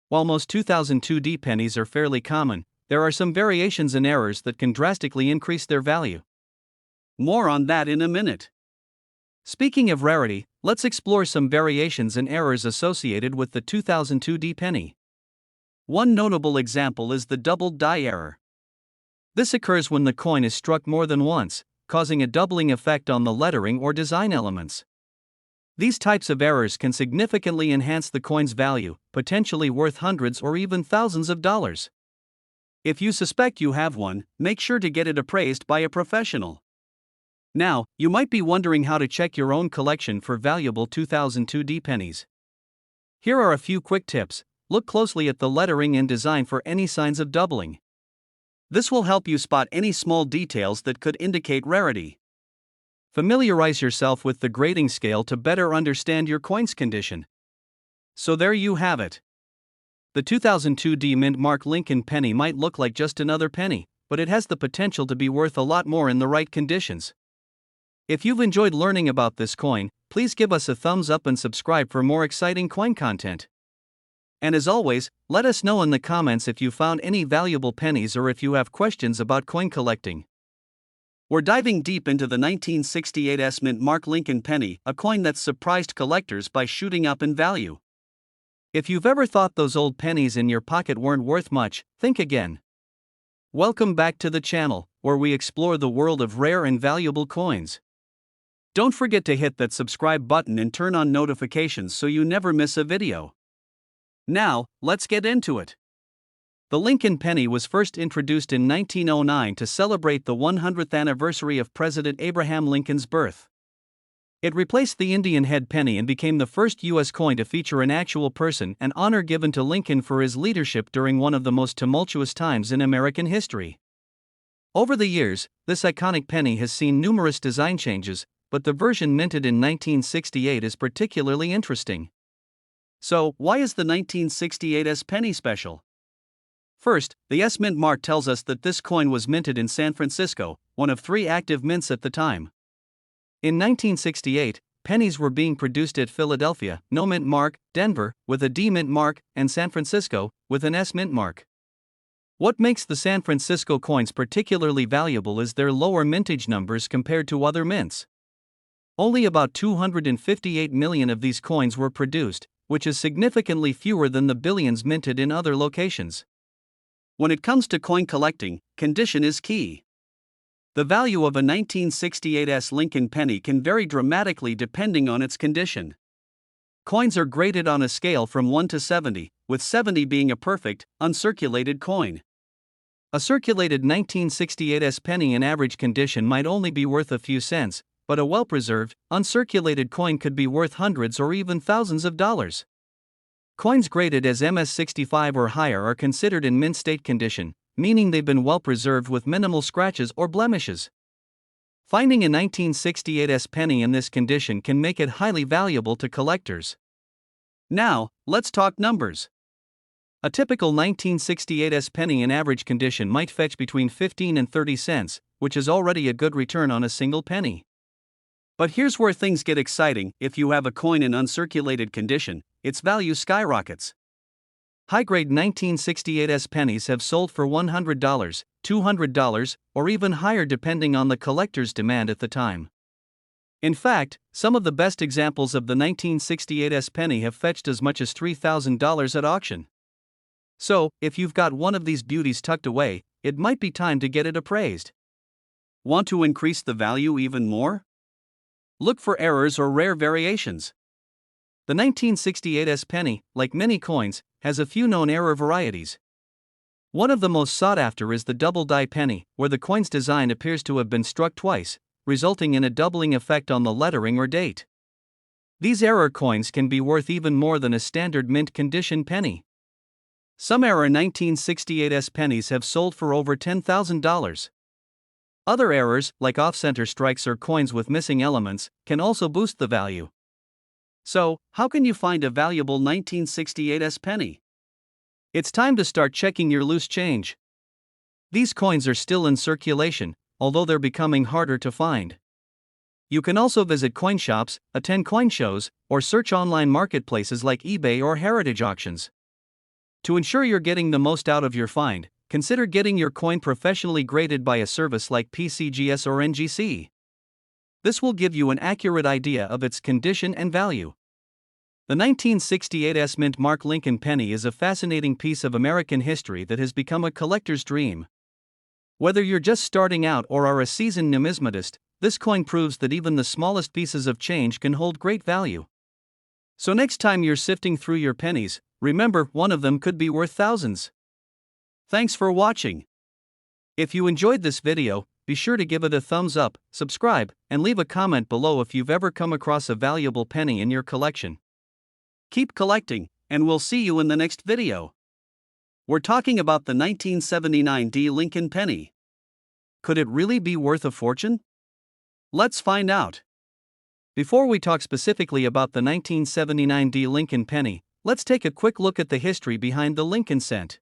While most 2002 D pennies are fairly common, there are some variations and errors that can drastically increase their value. More on that in a minute. Speaking of rarity, let's explore some variations and errors associated with the 2002 D penny. One notable example is the doubled die error. This occurs when the coin is struck more than once, causing a doubling effect on the lettering or design elements. These types of errors can significantly enhance the coin's value, potentially worth hundreds or even thousands of dollars. If you suspect you have one, make sure to get it appraised by a professional. Now, you might be wondering how to check your own collection for valuable 2002 D pennies. Here are a few quick tips. Look closely at the lettering and design for any signs of doubling. This will help you spot any small details that could indicate rarity. Familiarize yourself with the grading scale to better understand your coin's condition. So there you have it. The 2002 D Mint Mark Lincoln penny might look like just another penny, but it has the potential to be worth a lot more in the right conditions. If you've enjoyed learning about this coin, please give us a thumbs up and subscribe for more exciting coin content. And as always, let us know in the comments if you found any valuable pennies or if you have questions about coin collecting. We're diving deep into the 1968 S Mint Mark Lincoln penny, a coin that's surprised collectors by shooting up in value. If you've ever thought those old pennies in your pocket weren't worth much, think again. Welcome back to the channel, where we explore the world of rare and valuable coins. Don't forget to hit that subscribe button and turn on notifications so you never miss a video. Now, let's get into it. The Lincoln penny was first introduced in 1909 to celebrate the 100th anniversary of President Abraham Lincoln's birth. It replaced the Indian head penny and became the first U.S. coin to feature an actual person, an honor given to Lincoln for his leadership during one of the most tumultuous times in American history. Over the years, this iconic penny has seen numerous design changes, but the version minted in 1968 is particularly interesting. So, why is the 1968 S penny special? First, the S Mint mark tells us that this coin was minted in San Francisco, one of 3 active mints at the time. In 1968, pennies were being produced at Philadelphia, no mint mark, Denver, with a D mint mark, and San Francisco, with an S mint mark. What makes the San Francisco coins particularly valuable is their lower mintage numbers compared to other mints. Only about 258 million of these coins were produced, which is significantly fewer than the billions minted in other locations. When it comes to coin collecting, condition is key. The value of a 1968 S Lincoln penny can vary dramatically depending on its condition. Coins are graded on a scale from 1 to 70, with 70 being a perfect, uncirculated coin. A circulated 1968 S penny in average condition might only be worth a few cents, but a well-preserved, uncirculated coin could be worth hundreds or even thousands of dollars. Coins graded as MS-65 or higher are considered in mint state condition, meaning they've been well-preserved with minimal scratches or blemishes. Finding a 1968 S penny in this condition can make it highly valuable to collectors. Now, let's talk numbers. A typical 1968 S penny in average condition might fetch between 15 and 30 cents, which is already a good return on a single penny. But here's where things get exciting. If you have a coin in uncirculated condition, its value skyrockets. High-grade 1968 S pennies have sold for $100, $200, or even higher depending on the collector's demand at the time. In fact, some of the best examples of the 1968 S penny have fetched as much as $3,000 at auction. So, if you've got one of these beauties tucked away, it might be time to get it appraised. Want to increase the value even more? Look for errors or rare variations. The 1968 S penny, like many coins, has a few known error varieties. One of the most sought after is the double die penny, where the coin's design appears to have been struck twice, resulting in a doubling effect on the lettering or date. These error coins can be worth even more than a standard mint condition penny. Some error 1968s pennies have sold for over $10,000. Other errors, like off-center strikes or coins with missing elements, can also boost the value. So, how can you find a valuable 1968s penny? It's time to start checking your loose change. These coins are still in circulation, although they're becoming harder to find. You can also visit coin shops, attend coin shows, or search online marketplaces like eBay or heritage auctions. To ensure you're getting the most out of your find, consider getting your coin professionally graded by a service like PCGS or NGC. This will give you an accurate idea of its condition and value. The 1968 Mint Mark Lincoln penny is a fascinating piece of American history that has become a collector's dream. Whether you're just starting out or are a seasoned numismatist, this coin proves that even the smallest pieces of change can hold great value. So next time you're sifting through your pennies, remember, one of them could be worth thousands. Thanks for watching. If you enjoyed this video, be sure to give it a thumbs up, subscribe, and leave a comment below if you've ever come across a valuable penny in your collection. Keep collecting, and we'll see you in the next video. We're talking about the 1979 D. Lincoln penny. Could it really be worth a fortune? Let's find out. Before we talk specifically about the 1979 D. Lincoln penny, let's take a quick look at the history behind the Lincoln cent.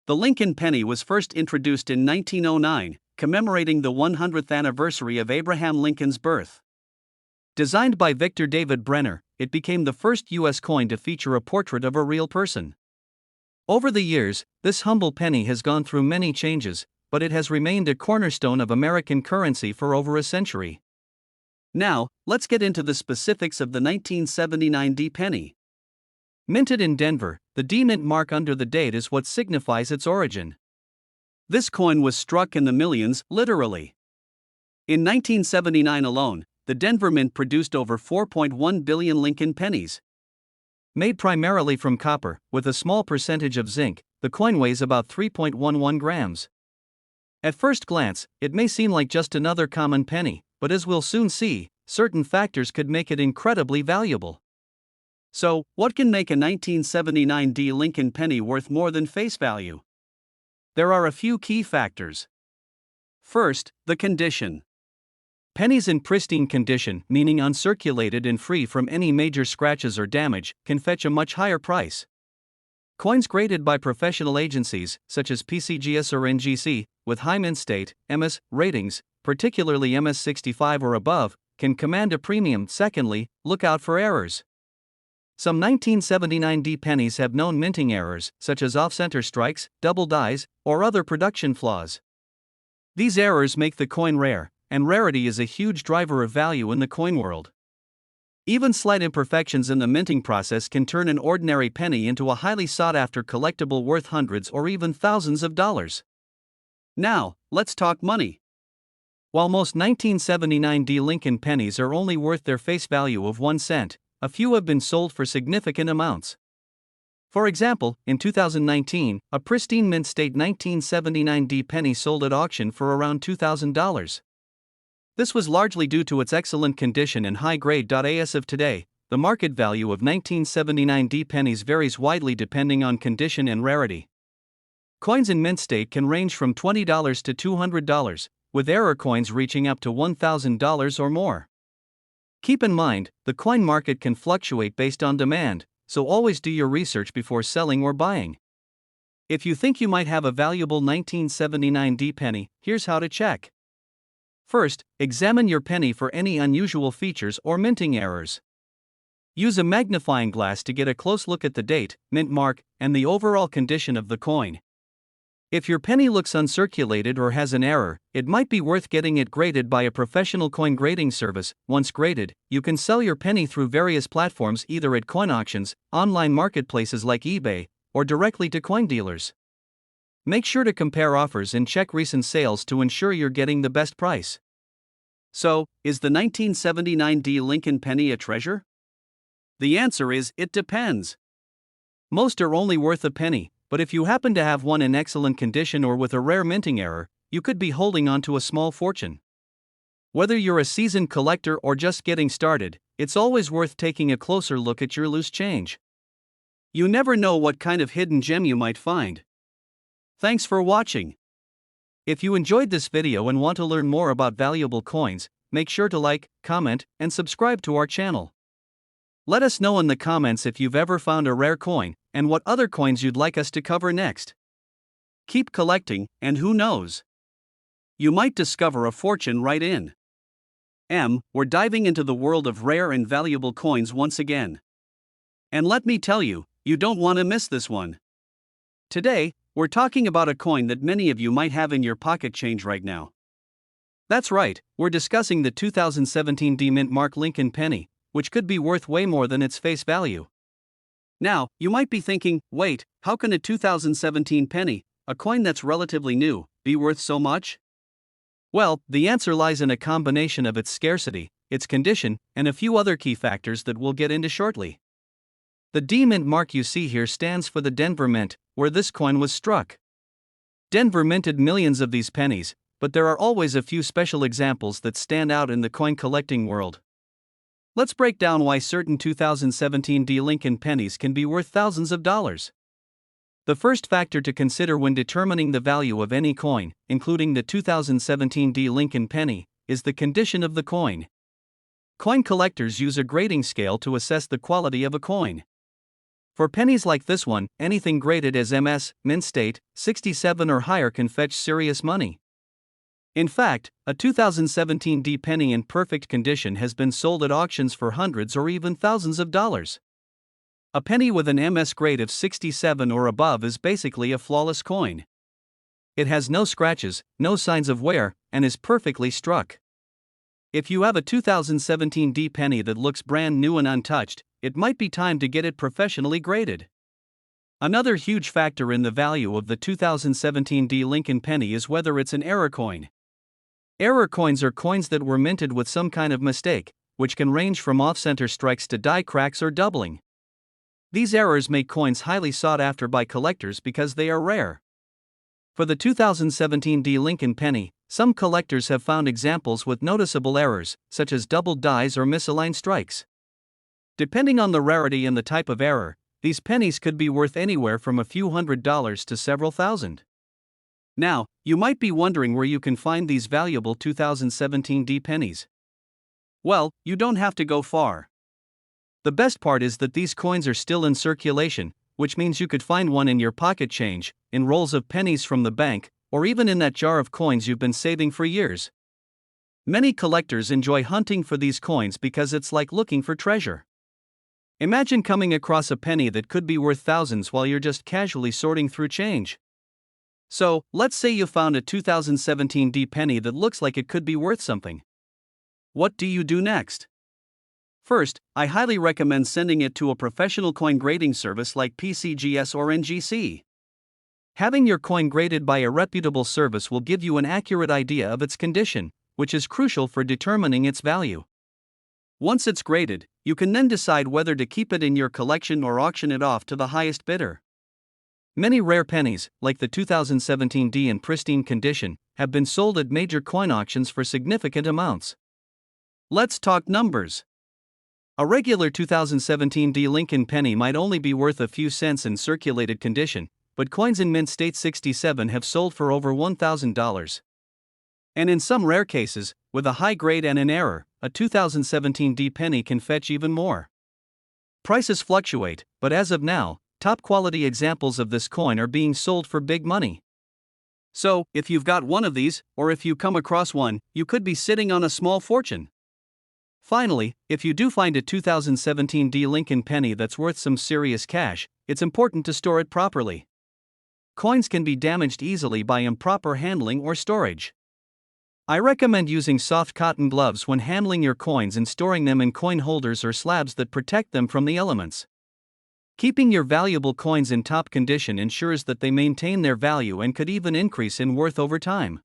The Lincoln penny was first introduced in 1909, commemorating the 100th anniversary of Abraham Lincoln's birth. Designed by Victor David Brenner, it became the first U.S. coin to feature a portrait of a real person. Over the years, this humble penny has gone through many changes, but it has remained a cornerstone of American currency for over a century. Now, let's get into the specifics of the 1979 D penny. Minted in Denver, the D mint mark under the date is what signifies its origin. This coin was struck in the millions, literally. In 1979 alone, the Denver Mint produced over 4.1 billion Lincoln pennies. Made primarily from copper, with a small percentage of zinc, the coin weighs about 3.11 grams. At first glance, it may seem like just another common penny, but as we'll soon see, certain factors could make it incredibly valuable. So, what can make a 1979 D. Lincoln penny worth more than face value? There are a few key factors. First, the condition. Pennies in pristine condition, meaning uncirculated and free from any major scratches or damage, can fetch a much higher price. Coins graded by professional agencies, such as PCGS or NGC, with high mint state, MS, ratings, particularly MS 65 or above, can command a premium. Secondly, look out for errors. Some 1979 D pennies have known minting errors, such as off-center strikes, double dies, or other production flaws. These errors make the coin rare, and rarity is a huge driver of value in the coin world. Even slight imperfections in the minting process can turn an ordinary penny into a highly sought-after collectible worth hundreds or even thousands of dollars. Now, let's talk money. While most 1979 D. Lincoln pennies are only worth their face value of 1 cent, a few have been sold for significant amounts. For example, in 2019, a pristine mint state 1979 D penny sold at auction for around $2,000. This was largely due to its excellent condition and high grade. As of today, the market value of 1979 D pennies varies widely depending on condition and rarity. Coins in mint state can range from $20 to $200, with error coins reaching up to $1,000 or more. Keep in mind, the coin market can fluctuate based on demand, so always do your research before selling or buying. If you think you might have a valuable 1979 D penny, here's how to check. First, examine your penny for any unusual features or minting errors. Use a magnifying glass to get a close look at the date, mint mark, and the overall condition of the coin. If your penny looks uncirculated or has an error, it might be worth getting it graded by a professional coin grading service. Once graded, you can sell your penny through various platforms, either at coin auctions, online marketplaces like eBay, or directly to coin dealers. Make sure to compare offers and check recent sales to ensure you're getting the best price. So, is the 1979 D. Lincoln penny a treasure? The answer is, it depends. Most are only worth a penny, but if you happen to have one in excellent condition or with a rare minting error, you could be holding on to a small fortune. Whether you're a seasoned collector or just getting started, it's always worth taking a closer look at your loose change. You never know what kind of hidden gem you might find. Thanks for watching. If you enjoyed this video and want to learn more about valuable coins, make sure to like, comment, and subscribe to our channel. Let us know in the comments if you've ever found a rare coin, and what other coins you'd like us to cover next. Keep collecting, and who knows? You might discover a fortune right in. We're diving into the world of rare and valuable coins once again. And let me tell you, you don't want to miss this one. Today, we're talking about a coin that many of you might have in your pocket change right now. That's right, we're discussing the 2017 D-Mint Mark Lincoln penny, which could be worth way more than its face value. Now, you might be thinking, wait, how can a 2017 penny, a coin that's relatively new, be worth so much? Well, the answer lies in a combination of its scarcity, its condition, and a few other key factors that we'll get into shortly. The D-Mint mark you see here stands for the Denver Mint, where this coin was struck. Denver minted millions of these pennies, but there are always a few special examples that stand out in the coin collecting world. Let's break down why certain 2017 D Lincoln pennies can be worth thousands of dollars. The first factor to consider when determining the value of any coin, including the 2017 D Lincoln penny, is the condition of the coin. Coin collectors use a grading scale to assess the quality of a coin. For pennies like this one, anything graded as MS, mint state, 67 or higher can fetch serious money. In fact, a 2017 D penny in perfect condition has been sold at auctions for hundreds or even thousands of dollars. A penny with an MS grade of 67 or above is basically a flawless coin. It has no scratches, no signs of wear, and is perfectly struck. If you have a 2017 D penny that looks brand new and untouched, it might be time to get it professionally graded. Another huge factor in the value of the 2017 D Lincoln penny is whether it's an error coin. Error coins are coins that were minted with some kind of mistake, which can range from off-center strikes to die cracks or doubling. These errors make coins highly sought after by collectors because they are rare. For the 2017 D Lincoln penny, some collectors have found examples with noticeable errors, such as doubled dies or misaligned strikes. Depending on the rarity and the type of error, these pennies could be worth anywhere from a few $100s to several thousand. Now, you might be wondering where you can find these valuable 2017 D pennies. Well, you don't have to go far. The best part is that these coins are still in circulation, which means you could find one in your pocket change, in rolls of pennies from the bank, or even in that jar of coins you've been saving for years. Many collectors enjoy hunting for these coins because it's like looking for treasure. Imagine coming across a penny that could be worth thousands while you're just casually sorting through change. So, let's say you found a 2017 D penny that looks like it could be worth something. What do you do next? First, I highly recommend sending it to a professional coin grading service like PCGS or NGC. Having your coin graded by a reputable service will give you an accurate idea of its condition, which is crucial for determining its value. Once it's graded, you can then decide whether to keep it in your collection or auction it off to the highest bidder. Many rare pennies, like the 2017 D in pristine condition, have been sold at major coin auctions for significant amounts. Let's talk numbers. A regular 2017 D Lincoln penny might only be worth a few cents in circulated condition, but coins in mint state 67 have sold for over $1,000. And in some rare cases, with a high grade and an error, a 2017 D penny can fetch even more. Prices fluctuate, but as of now, top quality examples of this coin are being sold for big money. So, if you've got one of these, or if you come across one, you could be sitting on a small fortune. Finally, if you do find a 2017 D Lincoln penny that's worth some serious cash, it's important to store it properly. Coins can be damaged easily by improper handling or storage. I recommend using soft cotton gloves when handling your coins and storing them in coin holders or slabs that protect them from the elements. Keeping your valuable coins in top condition ensures that they maintain their value and could even increase in worth over time.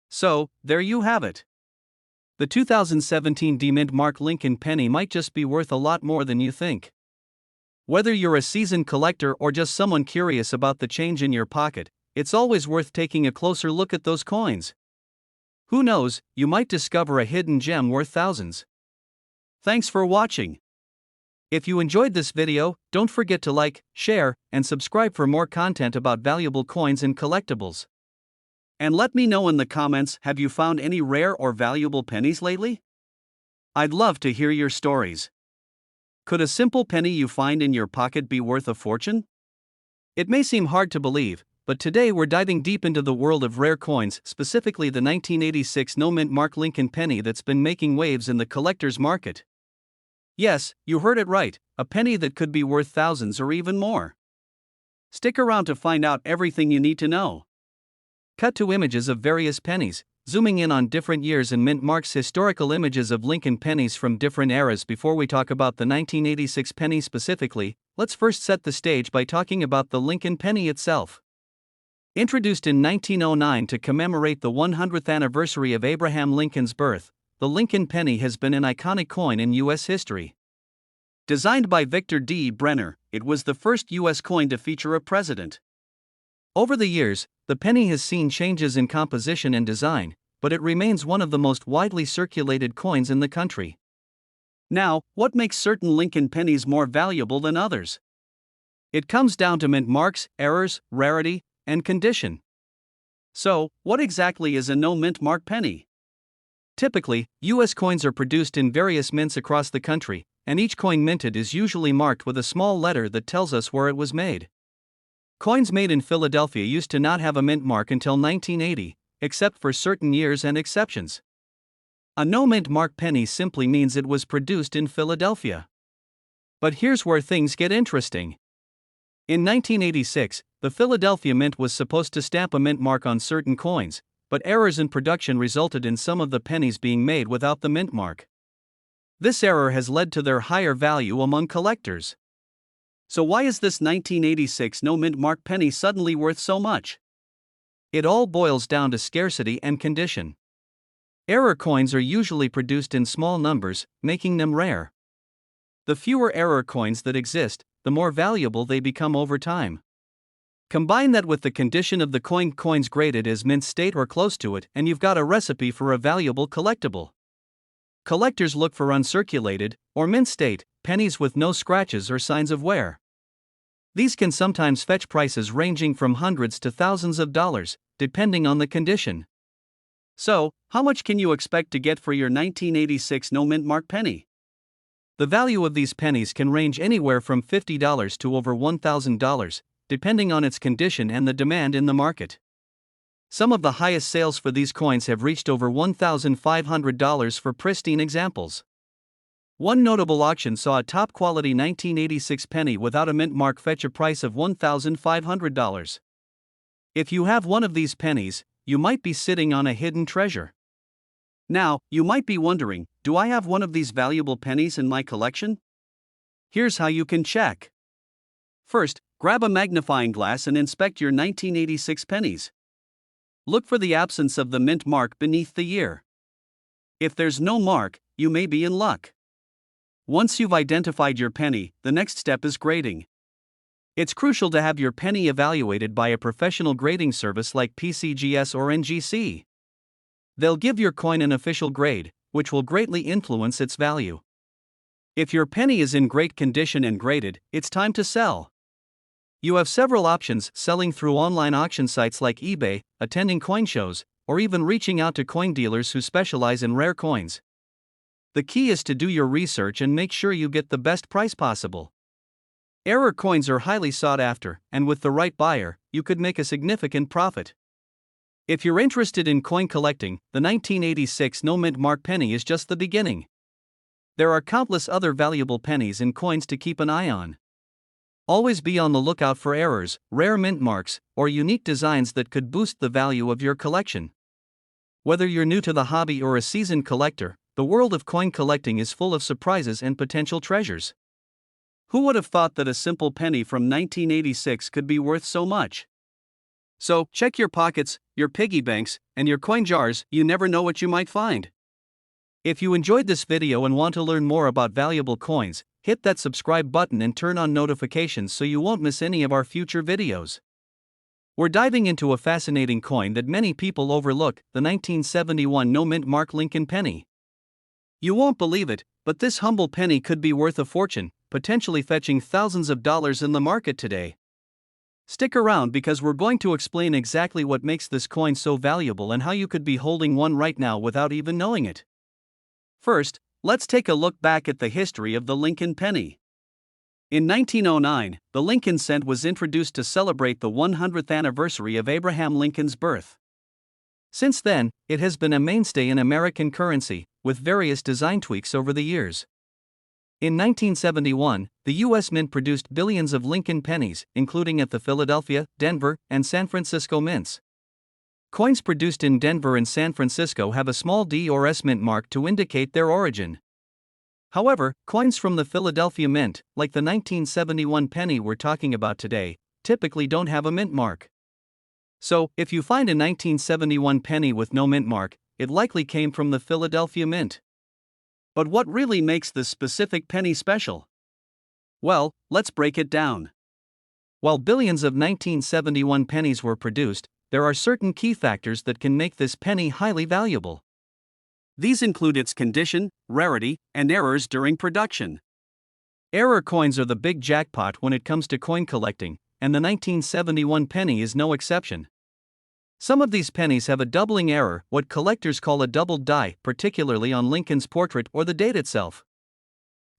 So, there you have it. The 2017 D-Mint Mark Lincoln penny might just be worth a lot more than you think. Whether you're a seasoned collector or just someone curious about the change in your pocket, it's always worth taking a closer look at those coins. Who knows, you might discover a hidden gem worth thousands. Thanks for watching. If you enjoyed this video, don't forget to like, share, and subscribe for more content about valuable coins and collectibles. And let me know in the comments, have you found any rare or valuable pennies lately? I'd love to hear your stories. Could a simple penny you find in your pocket be worth a fortune? It may seem hard to believe, but today we're diving deep into the world of rare coins, specifically the 1986 no-mint Mark Lincoln penny that's been making waves in the collector's market. Yes, you heard it right, a penny that could be worth thousands or even more. Stick around to find out everything you need to know. Cut to images of various pennies, zooming in on different years and mint marks. Historical images of Lincoln pennies from different eras. Before we talk about the 1986 penny specifically, let's first set the stage by talking about the Lincoln penny itself. Introduced in 1909 to commemorate the 100th anniversary of Abraham Lincoln's birth, the Lincoln penny has been an iconic coin in U.S. history. Designed by Victor D. Brenner, it was the first U.S. coin to feature a president. Over the years, the penny has seen changes in composition and design, but it remains one of the most widely circulated coins in the country. Now, what makes certain Lincoln pennies more valuable than others? It comes down to mint marks, errors, rarity, and condition. So, what exactly is a no-mint mark penny? Typically, U.S. coins are produced in various mints across the country, and each coin minted is usually marked with a small letter that tells us where it was made. Coins made in Philadelphia used to not have a mint mark until 1980, except for certain years and exceptions. A no-mint mark penny simply means it was produced in Philadelphia. But here's where things get interesting. In 1986, the Philadelphia Mint was supposed to stamp a mint mark on certain coins, but errors in production resulted in some of the pennies being made without the mint mark. This error has led to their higher value among collectors. So why is this 1986 no-mint mark penny suddenly worth so much? It all boils down to scarcity and condition. Error coins are usually produced in small numbers, making them rare. The fewer error coins that exist, the more valuable they become over time. Combine that with the condition of the coins graded as mint state or close to it, and you've got a recipe for a valuable collectible. Collectors look for uncirculated, or mint state, pennies with no scratches or signs of wear. These can sometimes fetch prices ranging from hundreds to thousands of dollars, depending on the condition. So, how much can you expect to get for your 1986 no-mint mark penny? The value of these pennies can range anywhere from $50 to over $1,000, depending on its condition and the demand in the market. Some of the highest sales for these coins have reached over $1,500 for pristine examples. One notable auction saw a top-quality 1986 penny without a mint mark fetch a price of $1,500. If you have one of these pennies, you might be sitting on a hidden treasure. Now, you might be wondering, do I have one of these valuable pennies in my collection? Here's how you can check. First, grab a magnifying glass and inspect your 1986 pennies. Look for the absence of the mint mark beneath the year. If there's no mark, you may be in luck. Once you've identified your penny, the next step is grading. It's crucial to have your penny evaluated by a professional grading service like PCGS or NGC. They'll give your coin an official grade, which will greatly influence its value. If your penny is in great condition and graded, it's time to sell. You have several options: selling through online auction sites like eBay, attending coin shows, or even reaching out to coin dealers who specialize in rare coins. The key is to do your research and make sure you get the best price possible. Error coins are highly sought after, and with the right buyer, you could make a significant profit. If you're interested in coin collecting, the 1986 no-mint mark penny is just the beginning. There are countless other valuable pennies and coins to keep an eye on. Always be on the lookout for errors, rare mint marks, or unique designs that could boost the value of your collection. Whether you're new to the hobby or a seasoned collector, the world of coin collecting is full of surprises and potential treasures. Who would have thought that a simple penny from 1986 could be worth so much? So, check your pockets, your piggy banks, and your coin jars. You never know what you might find. If you enjoyed this video and want to learn more about valuable coins, hit that subscribe button and turn on notifications so you won't miss any of our future videos. We're diving into a fascinating coin that many people overlook, the 1971 no-mint mark Lincoln penny. You won't believe it, but this humble penny could be worth a fortune, potentially fetching thousands of dollars in the market today. Stick around because we're going to explain exactly what makes this coin so valuable and how you could be holding one right now without even knowing it. First, let's take a look back at the history of the Lincoln penny. In 1909, the Lincoln cent was introduced to celebrate the 100th anniversary of Abraham Lincoln's birth. Since then, it has been a mainstay in American currency, with various design tweaks over the years. In 1971, the U.S. Mint produced billions of Lincoln pennies, including at the Philadelphia, Denver, and San Francisco mints. Coins produced in Denver and San Francisco have a small D or S mint mark to indicate their origin. However, coins from the Philadelphia Mint, like the 1971 penny we're talking about today, typically don't have a mint mark. So, if you find a 1971 penny with no mint mark, it likely came from the Philadelphia Mint. But what really makes this specific penny special? Well, let's break it down. While billions of 1971 pennies were produced, there are certain key factors that can make this penny highly valuable. These include its condition, rarity, and errors during production. Error coins are the big jackpot when it comes to coin collecting, and the 1971 penny is no exception. Some of these pennies have a doubling error, what collectors call a doubled die, particularly on Lincoln's portrait or the date itself.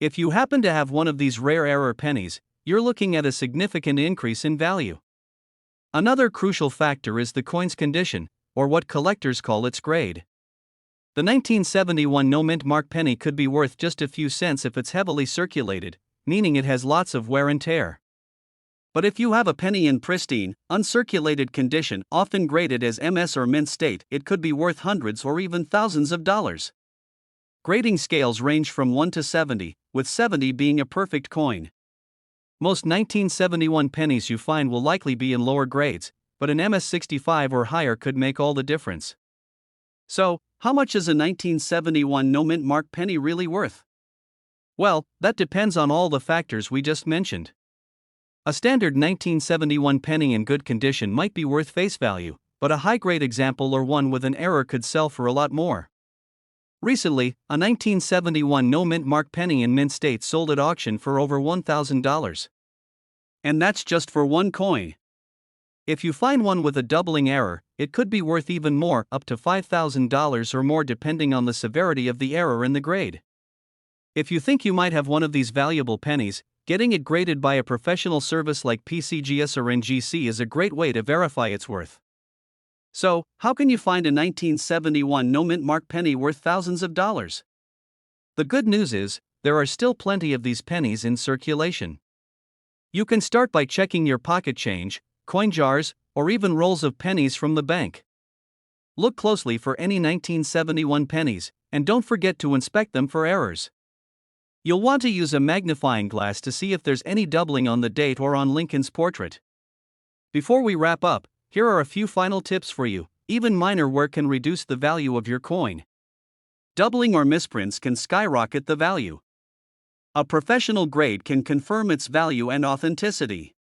If you happen to have one of these rare error pennies, you're looking at a significant increase in value. Another crucial factor is the coin's condition, or what collectors call its grade. The 1971 no-mint mark penny could be worth just a few cents if it's heavily circulated, meaning it has lots of wear and tear. But if you have a penny in pristine, uncirculated condition, often graded as MS or mint state, it could be worth hundreds or even thousands of dollars. Grading scales range from 1 to 70, with 70 being a perfect coin. Most 1971 pennies you find will likely be in lower grades, but an MS 65 or higher could make all the difference. So, how much is a 1971 no-mint mark penny really worth? Well, that depends on all the factors we just mentioned. A standard 1971 penny in good condition might be worth face value, but a high-grade example or one with an error could sell for a lot more. Recently, a 1971 no-mint mark penny in mint state sold at auction for over $1,000. And that's just for one coin. If you find one with a doubling error, it could be worth even more, up to $5,000 or more depending on the severity of the error and the grade. If you think you might have one of these valuable pennies, getting it graded by a professional service like PCGS or NGC is a great way to verify its worth. So, how can you find a 1971 no-mint mark penny worth thousands of dollars? The good news is, there are still plenty of these pennies in circulation. You can start by checking your pocket change, coin jars, or even rolls of pennies from the bank. Look closely for any 1971 pennies, and don't forget to inspect them for errors. You'll want to use a magnifying glass to see if there's any doubling on the date or on Lincoln's portrait. Before we wrap up, here are a few final tips for you. Even minor wear can reduce the value of your coin. Doubling or misprints can skyrocket the value. A professional grade can confirm its value and authenticity.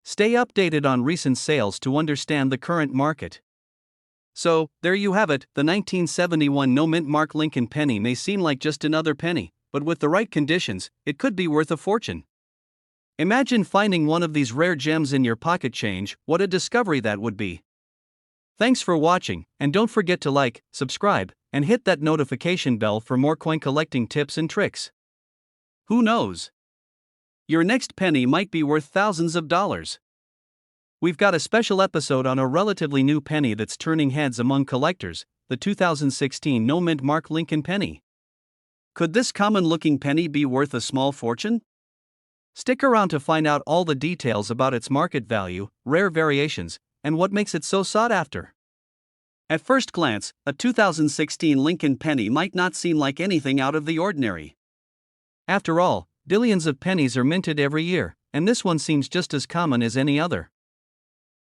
Stay updated on recent sales to understand the current market. So, there you have it, the 1971 no-mint mark Lincoln penny may seem like just another penny, but with the right conditions, it could be worth a fortune. Imagine finding one of these rare gems in your pocket change, what a discovery that would be. Thanks for watching, and don't forget to like, subscribe, and hit that notification bell for more coin collecting tips and tricks. Who knows? Your next penny might be worth thousands of dollars. We've got a special episode on a relatively new penny that's turning heads among collectors, the 2016 no-mint mark Lincoln penny. Could this common-looking penny be worth a small fortune? Stick around to find out all the details about its market value, rare variations, and what makes it so sought after. At first glance, a 2016 Lincoln penny might not seem like anything out of the ordinary. After all, billions of pennies are minted every year, and this one seems just as common as any other.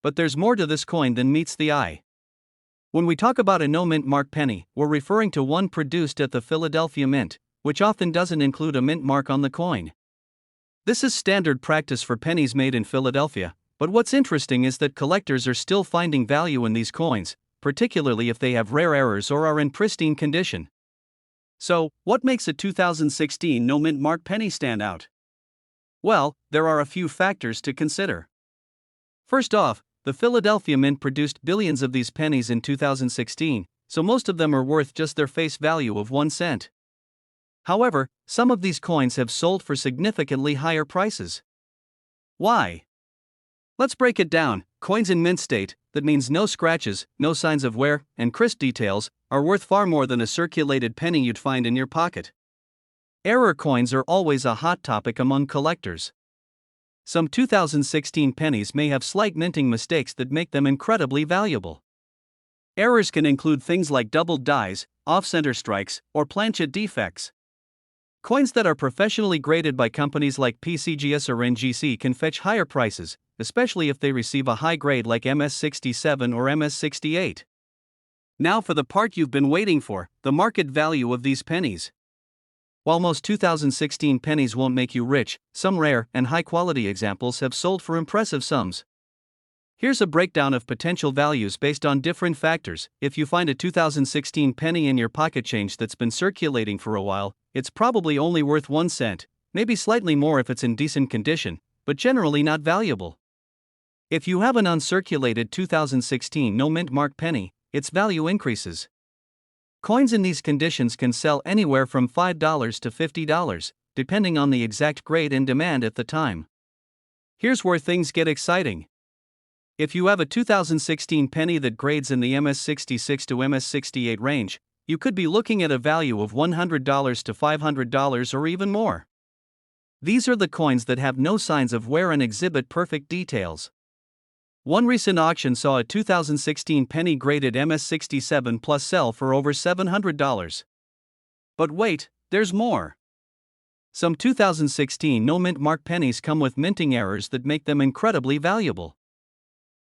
But there's more to this coin than meets the eye. When we talk about a no-mint mark penny, we're referring to one produced at the Philadelphia Mint, which often doesn't include a mint mark on the coin. This is standard practice for pennies made in Philadelphia, but what's interesting is that collectors are still finding value in these coins, particularly if they have rare errors or are in pristine condition. So, what makes a 2016 no mint mark penny stand out? Well, there are a few factors to consider. First off, the Philadelphia Mint produced billions of these pennies in 2016, so most of them are worth just their face value of 1 cent. However, some of these coins have sold for significantly higher prices. Why? Let's break it down. Coins in mint state, that means no scratches, no signs of wear, and crisp details, are worth far more than a circulated penny you'd find in your pocket. Error coins are always a hot topic among collectors. Some 2016 pennies may have slight minting mistakes that make them incredibly valuable. Errors can include things like doubled dies, off-center strikes, or planchet defects. Coins that are professionally graded by companies like PCGS or NGC can fetch higher prices, especially if they receive a high grade like MS67 or MS68. Now for the part you've been waiting for, the market value of these pennies. While most 2016 pennies won't make you rich, some rare and high-quality examples have sold for impressive sums. Here's a breakdown of potential values based on different factors. If you find a 2016 penny in your pocket change that's been circulating for a while, it's probably only worth 1 cent, maybe slightly more if it's in decent condition, but generally not valuable. If you have an uncirculated 2016 no mint mark penny, its value increases. Coins in these conditions can sell anywhere from $5 to $50, depending on the exact grade and demand at the time. Here's where things get exciting. If you have a 2016 penny that grades in the MS66 to MS68 range, you could be looking at a value of $100 to $500 or even more. These are the coins that have no signs of wear and exhibit perfect details. One recent auction saw a 2016 penny graded MS67 Plus sell for over $700. But wait, there's more. Some 2016 no mint mark pennies come with minting errors that make them incredibly valuable.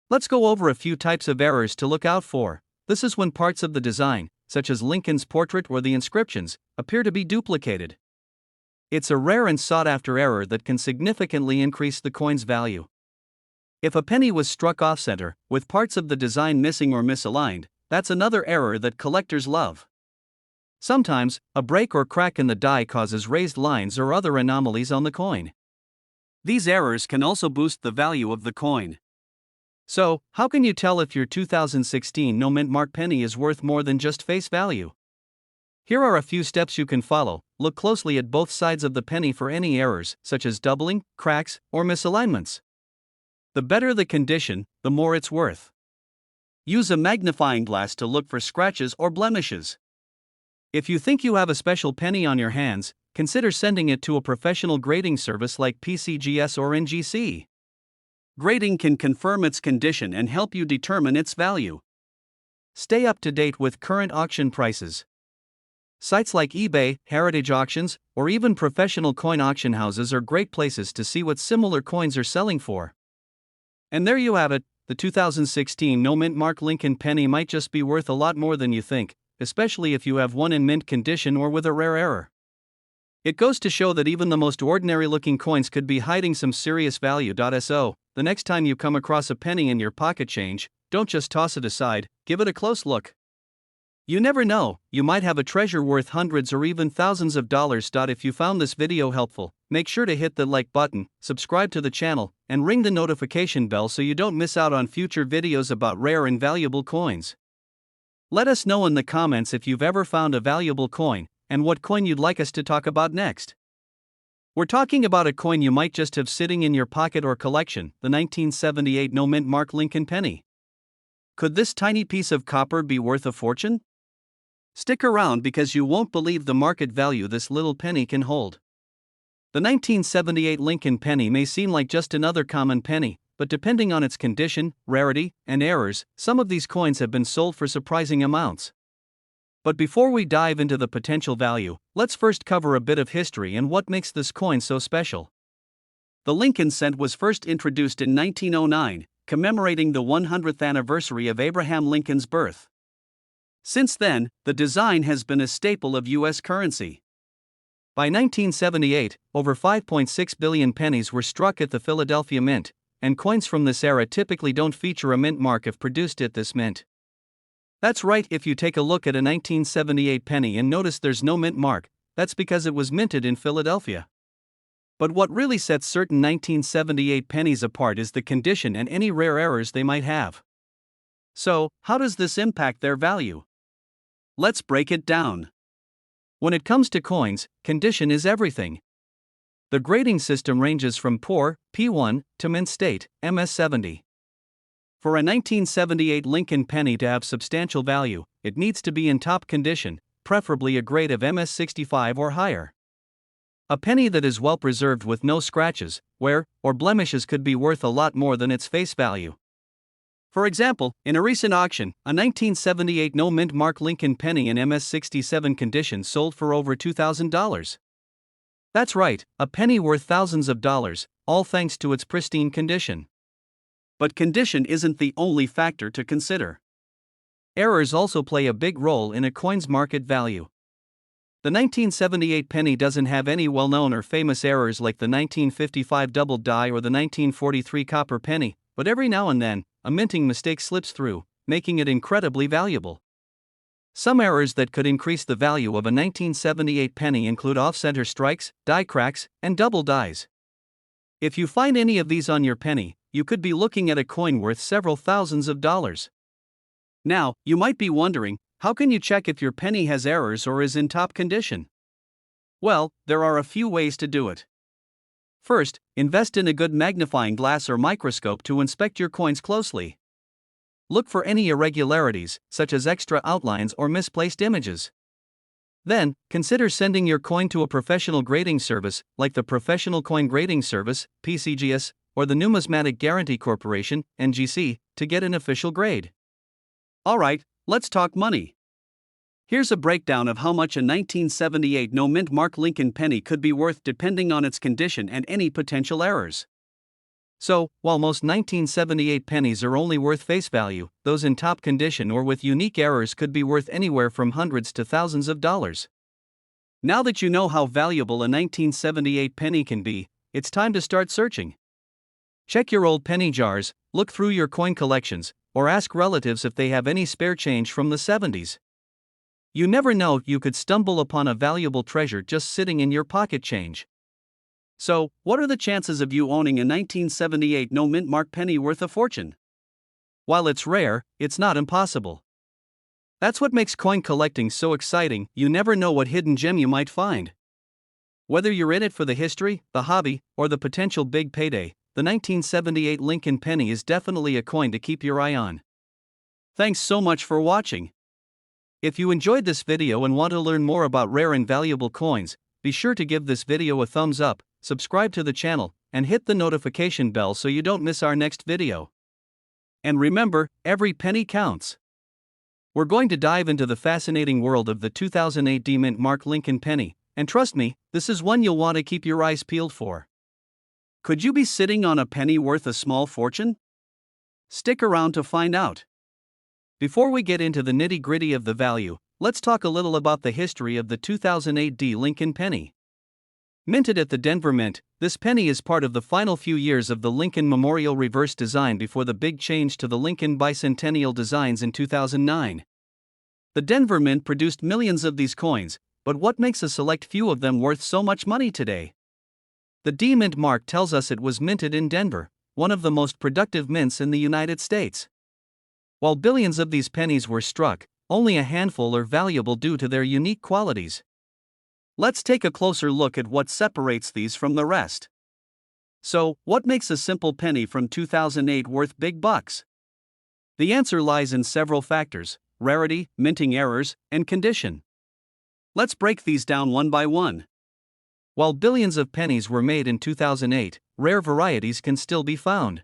Let's go over a few types of errors to look out for. This is when parts of the design, such as Lincoln's portrait or the inscriptions, appear to be duplicated. It's a rare and sought-after error that can significantly increase the coin's value. If a penny was struck off-center, with parts of the design missing or misaligned, that's another error that collectors love. Sometimes, a break or crack in the die causes raised lines or other anomalies on the coin. These errors can also boost the value of the coin. So, how can you tell if your 2016 no mint mark penny is worth more than just face value? Here are a few steps you can follow. Look closely at both sides of the penny for any errors, such as doubling, cracks, or misalignments. The better the condition, the more it's worth. Use a magnifying glass to look for scratches or blemishes. If you think you have a special penny on your hands, consider sending it to a professional grading service like PCGS or NGC. Grading can confirm its condition and help you determine its value. Stay up to date with current auction prices. Sites like eBay, Heritage Auctions, or even professional coin auction houses are great places to see what similar coins are selling for. And there you have it, the 2016 no mint mark Lincoln penny might just be worth a lot more than you think, especially if you have one in mint condition or with a rare error. It goes to show that even the most ordinary looking coins could be hiding some serious value. So, the next time you come across a penny in your pocket change, don't just toss it aside, give it a close look. You never know, you might have a treasure worth hundreds or even thousands of dollars. If you found this video helpful, make sure to hit the like button, subscribe to the channel, and ring the notification bell so you don't miss out on future videos about rare and valuable coins. Let us know in the comments if you've ever found a valuable coin, and what coin you'd like us to talk about next. We're talking about a coin you might just have sitting in your pocket or collection, the 1978 no mint mark Lincoln penny. Could this tiny piece of copper be worth a fortune? Stick around because you won't believe the market value this little penny can hold. The 1978 Lincoln penny may seem like just another common penny, but depending on its condition, rarity, and errors, some of these coins have been sold for surprising amounts. But before we dive into the potential value, let's first cover a bit of history and what makes this coin so special. The Lincoln cent was first introduced in 1909, commemorating the 100th anniversary of Abraham Lincoln's birth. Since then, the design has been a staple of U.S. currency. By 1978, over 5.6 billion pennies were struck at the Philadelphia Mint, and coins from this era typically don't feature a mint mark if produced at this mint. That's right, if you take a look at a 1978 penny and notice there's no mint mark, that's because it was minted in Philadelphia. But what really sets certain 1978 pennies apart is the condition and any rare errors they might have. So, how does this impact their value? Let's break it down. When it comes to coins, condition is everything. The grading system ranges from poor, P1, to mint state, MS70. For a 1978 Lincoln penny to have substantial value, it needs to be in top condition, preferably a grade of MS65 or higher. A penny that is well preserved with no scratches, wear, or blemishes could be worth a lot more than its face value. For example, in a recent auction, a 1978 no mint mark Lincoln penny in MS67 condition sold for over $2,000. That's right, a penny worth thousands of dollars, all thanks to its pristine condition. But condition isn't the only factor to consider. Errors also play a big role in a coin's market value. The 1978 penny doesn't have any well-known or famous errors like the 1955 double die or the 1943 copper penny, but every now and then, a minting mistake slips through, making it incredibly valuable. Some errors that could increase the value of a 1978 penny include off-center strikes, die cracks, and double dies. If you find any of these on your penny, you could be looking at a coin worth several thousands of dollars. Now, you might be wondering, how can you check if your penny has errors or is in top condition? Well, there are a few ways to do it. First, invest in a good magnifying glass or microscope to inspect your coins closely. Look for any irregularities, such as extra outlines or misplaced images. Then, consider sending your coin to a professional grading service, like the Professional Coin Grading Service, PCGS, or the Numismatic Guarantee Corporation, NGC, to get an official grade. Alright, let's talk money. Here's a breakdown of how much a 1978 no mint mark Lincoln penny could be worth depending on its condition and any potential errors. So, while most 1978 pennies are only worth face value, those in top condition or with unique errors could be worth anywhere from hundreds to thousands of dollars. Now that you know how valuable a 1978 penny can be, it's time to start searching. Check your old penny jars, look through your coin collections, or ask relatives if they have any spare change from the 70s. You never know, you could stumble upon a valuable treasure just sitting in your pocket change. So, what are the chances of you owning a 1978 no mint mark penny worth a fortune? While it's rare, it's not impossible. That's what makes coin collecting so exciting, you never know what hidden gem you might find. Whether you're in it for the history, the hobby, or the potential big payday, the 1978 Lincoln penny is definitely a coin to keep your eye on. Thanks so much for watching. If you enjoyed this video and want to learn more about rare and valuable coins, be sure to give this video a thumbs up, subscribe to the channel, and hit the notification bell so you don't miss our next video. And remember, every penny counts. We're going to dive into the fascinating world of the 2008 D-Mint mark Lincoln penny, and trust me, this is one you'll want to keep your eyes peeled for. Could you be sitting on a penny worth a small fortune? Stick around to find out. Before we get into the nitty-gritty of the value, let's talk a little about the history of the 2008 D Lincoln penny. Minted at the Denver Mint, this penny is part of the final few years of the Lincoln Memorial reverse design before the big change to the Lincoln Bicentennial designs in 2009. The Denver Mint produced millions of these coins, but what makes a select few of them worth so much money today? The D-Mint mark tells us it was minted in Denver, one of the most productive mints in the United States. While billions of these pennies were struck, only a handful are valuable due to their unique qualities. Let's take a closer look at what separates these from the rest. So, what makes a simple penny from 2008 worth big bucks? The answer lies in several factors: rarity, minting errors, and condition. Let's break these down one by one. While billions of pennies were made in 2008, rare varieties can still be found.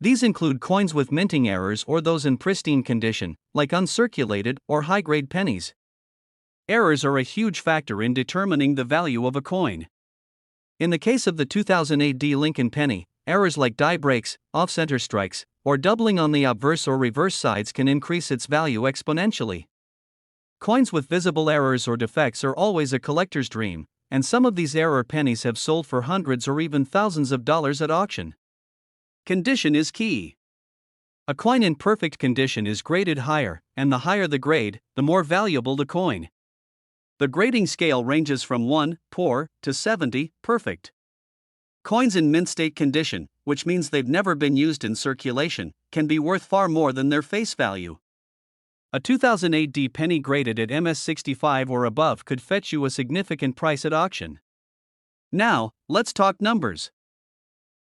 These include coins with minting errors or those in pristine condition, like uncirculated or high-grade pennies. Errors are a huge factor in determining the value of a coin. In the case of the 2008 D Lincoln penny, errors like die breaks, off-center strikes, or doubling on the obverse or reverse sides can increase its value exponentially. Coins with visible errors or defects are always a collector's dream, and some of these error pennies have sold for hundreds or even thousands of dollars at auction. Condition is key. A coin in perfect condition is graded higher, and the higher the grade, the more valuable the coin. The grading scale ranges from 1, poor, to 70, perfect. Coins in mint state condition, which means they've never been used in circulation, can be worth far more than their face value. A 2008 D penny graded at MS65 or above could fetch you a significant price at auction. Now, let's talk numbers.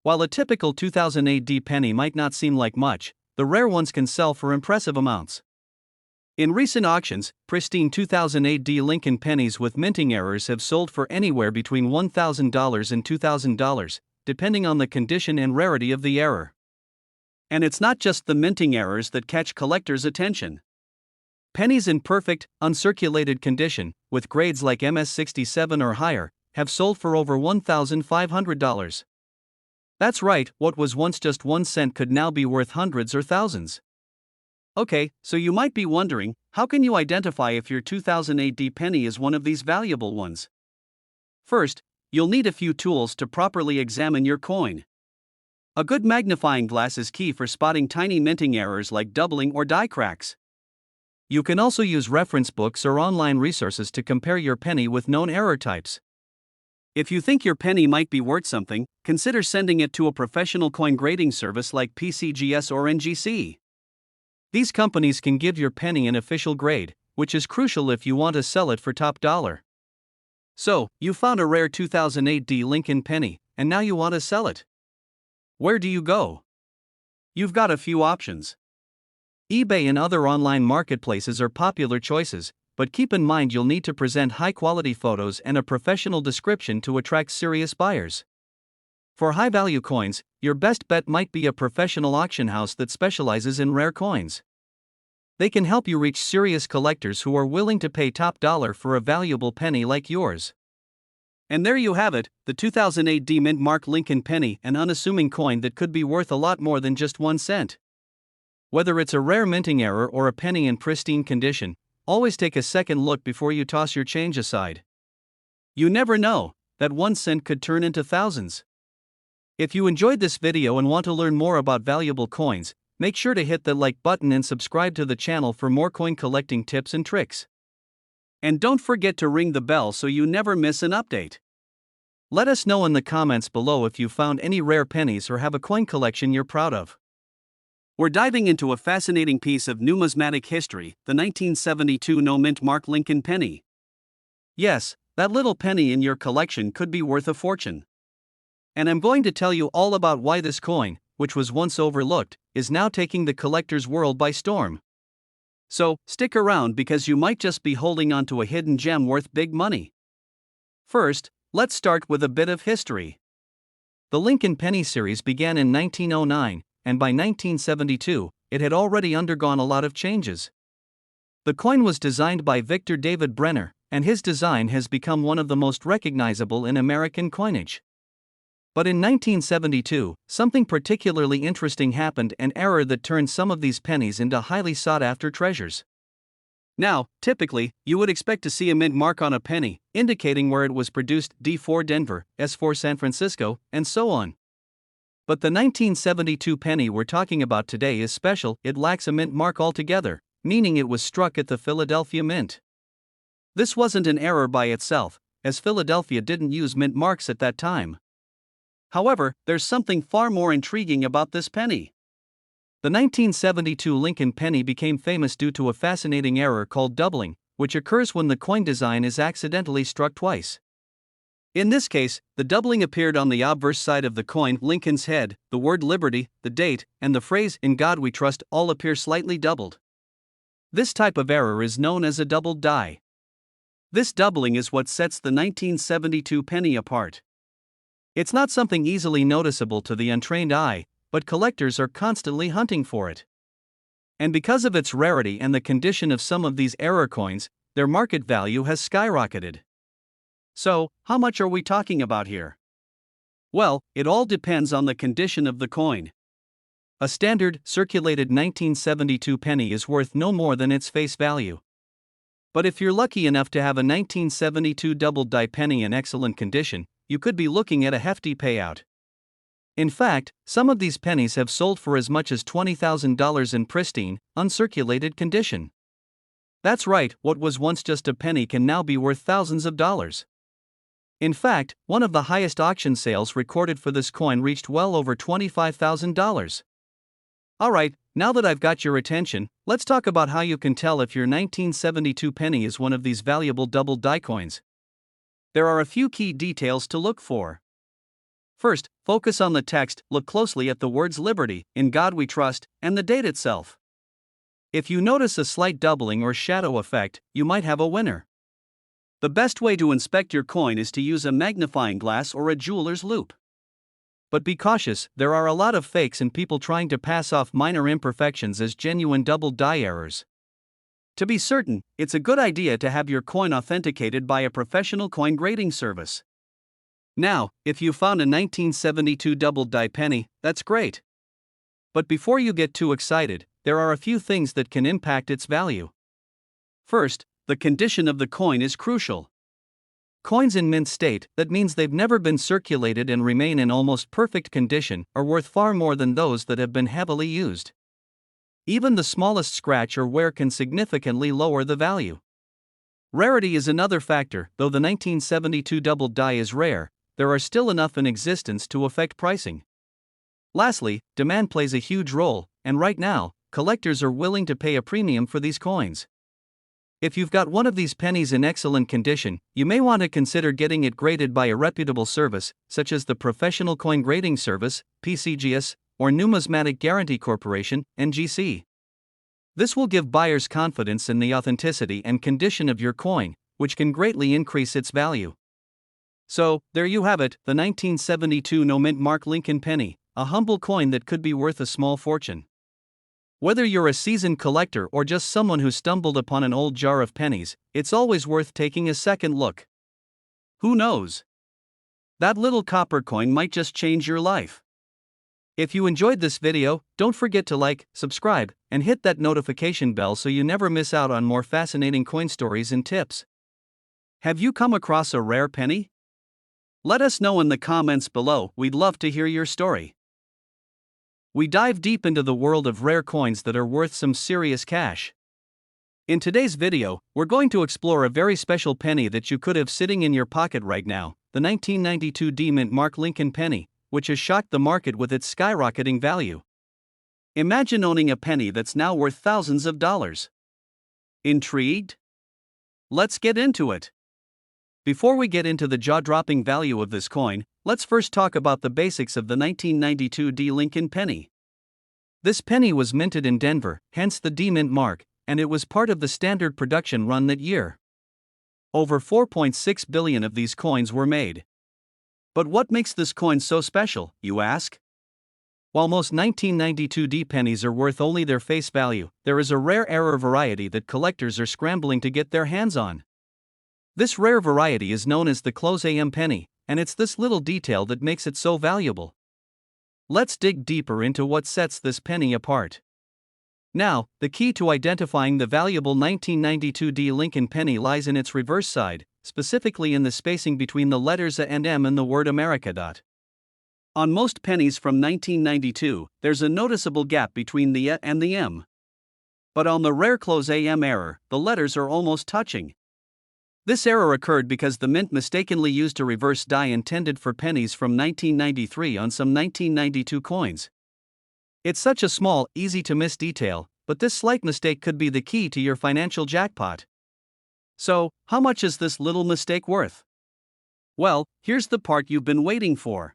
While a typical 2008 D penny might not seem like much, the rare ones can sell for impressive amounts. In recent auctions, pristine 2008 D Lincoln pennies with minting errors have sold for anywhere between $1,000 and $2,000, depending on the condition and rarity of the error. And it's not just the minting errors that catch collectors' attention. Pennies in perfect, uncirculated condition, with grades like MS67 or higher, have sold for over $1,500. That's right, what was once just 1 cent could now be worth hundreds or thousands. Okay, so you might be wondering, how can you identify if your 2008 D penny is one of these valuable ones? First, you'll need a few tools to properly examine your coin. A good magnifying glass is key for spotting tiny minting errors like doubling or die cracks. You can also use reference books or online resources to compare your penny with known error types. If you think your penny might be worth something, consider sending it to a professional coin grading service like PCGS or NGC. These companies can give your penny an official grade, which is crucial if you want to sell it for top dollar. So, you found a rare 2008 D Lincoln penny, and now you want to sell it. Where do you go? You've got a few options. eBay and other online marketplaces are popular choices, but keep in mind you'll need to present high-quality photos and a professional description to attract serious buyers. For high-value coins, your best bet might be a professional auction house that specializes in rare coins. They can help you reach serious collectors who are willing to pay top dollar for a valuable penny like yours. And there you have it, the 2008 D Mint Mark Lincoln penny, an unassuming coin that could be worth a lot more than just 1 cent. Whether it's a rare minting error or a penny in pristine condition, always take a second look before you toss your change aside. You never know, that 1 cent could turn into thousands. If you enjoyed this video and want to learn more about valuable coins, make sure to hit the like button and subscribe to the channel for more coin collecting tips and tricks. And don't forget to ring the bell so you never miss an update. Let us know in the comments below if you found any rare pennies or have a coin collection you're proud of. We're diving into a fascinating piece of numismatic history, the 1972 No Mint Mark Lincoln penny. Yes, that little penny in your collection could be worth a fortune. And I'm going to tell you all about why this coin, which was once overlooked, is now taking the collector's world by storm. So, stick around because you might just be holding onto a hidden gem worth big money. First, let's start with a bit of history. The Lincoln penny series began in 1909, and by 1972, it had already undergone a lot of changes. The coin was designed by Victor David Brenner, and his design has become one of the most recognizable in American coinage. But in 1972, something particularly interesting happened, an error that turned some of these pennies into highly sought-after treasures. Now, typically, you would expect to see a mint mark on a penny, indicating where it was produced, D4 Denver, S4 San Francisco, and so on. But the 1972 penny we're talking about today is special, it lacks a mint mark altogether, meaning it was struck at the Philadelphia Mint. This wasn't an error by itself, as Philadelphia didn't use mint marks at that time. However, there's something far more intriguing about this penny. The 1972 Lincoln penny became famous due to a fascinating error called doubling, which occurs when the coin design is accidentally struck twice. In this case, the doubling appeared on the obverse side of the coin, Lincoln's head, the word liberty, the date, and the phrase, "In God we trust," all appear slightly doubled. This type of error is known as a doubled die. This doubling is what sets the 1972 penny apart. It's not something easily noticeable to the untrained eye, but collectors are constantly hunting for it. And because of its rarity and the condition of some of these error coins, their market value has skyrocketed. So, how much are we talking about here? Well, it all depends on the condition of the coin. A standard, circulated 1972 penny is worth no more than its face value. But if you're lucky enough to have a 1972 doubled die penny in excellent condition, you could be looking at a hefty payout. In fact, some of these pennies have sold for as much as $20,000 in pristine, uncirculated condition. That's right, what was once just a penny can now be worth thousands of dollars. In fact, one of the highest auction sales recorded for this coin reached well over $25,000. Alright, now that I've got your attention, let's talk about how you can tell if your 1972 penny is one of these valuable double die coins. There are a few key details to look for. First, focus on the text, look closely at the words Liberty, In God We Trust, and the date itself. If you notice a slight doubling or shadow effect, you might have a winner. The best way to inspect your coin is to use a magnifying glass or a jeweler's loupe. But be cautious, there are a lot of fakes and people trying to pass off minor imperfections as genuine double die errors. To be certain, it's a good idea to have your coin authenticated by a professional coin grading service. Now, if you found a 1972 double die penny, that's great. But before you get too excited, there are a few things that can impact its value. First, the condition of the coin is crucial. Coins in mint state, that means they've never been circulated and remain in almost perfect condition, are worth far more than those that have been heavily used. Even the smallest scratch or wear can significantly lower the value. Rarity is another factor. Though the 1972 double die is rare, there are still enough in existence to affect pricing. Lastly, demand plays a huge role, and right now, collectors are willing to pay a premium for these coins. If you've got one of these pennies in excellent condition, you may want to consider getting it graded by a reputable service, such as the Professional Coin Grading Service, PCGS, or Numismatic Guarantee Corporation, NGC. This will give buyers confidence in the authenticity and condition of your coin, which can greatly increase its value. So, there you have it, the 1972 no-mint Mark Lincoln penny, a humble coin that could be worth a small fortune. Whether you're a seasoned collector or just someone who stumbled upon an old jar of pennies, it's always worth taking a second look. Who knows? That little copper coin might just change your life. If you enjoyed this video, don't forget to like, subscribe, and hit that notification bell so you never miss out on more fascinating coin stories and tips. Have you come across a rare penny? Let us know in the comments below, we'd love to hear your story. We dive deep into the world of rare coins that are worth some serious cash. In today's video, we're going to explore a very special penny that you could have sitting in your pocket right now, the 1992 D-Mint Mark Lincoln penny, which has shocked the market with its skyrocketing value. Imagine owning a penny that's now worth thousands of dollars. Intrigued? Let's get into it. Before we get into the jaw-dropping value of this coin, let's first talk about the basics of the 1992 D. Lincoln penny. This penny was minted in Denver, hence the D-Mint mark, and it was part of the standard production run that year. Over 4.6 billion of these coins were made. But what makes this coin so special, you ask? While most 1992 D pennies are worth only their face value, there is a rare error variety that collectors are scrambling to get their hands on. This rare variety is known as the Close AM penny, and it's this little detail that makes it so valuable. Let's dig deeper into what sets this penny apart. Now, the key to identifying the valuable 1992 D Lincoln penny lies in its reverse side, specifically in the spacing between the letters A and M in the word America. On most pennies from 1992, there's a noticeable gap between the A and the M. But on the rare Close AM error, the letters are almost touching. This error occurred because the mint mistakenly used a reverse die intended for pennies from 1993 on some 1992 coins. It's such a small, easy-to-miss detail, but this slight mistake could be the key to your financial jackpot. So, how much is this little mistake worth? Well, here's the part you've been waiting for.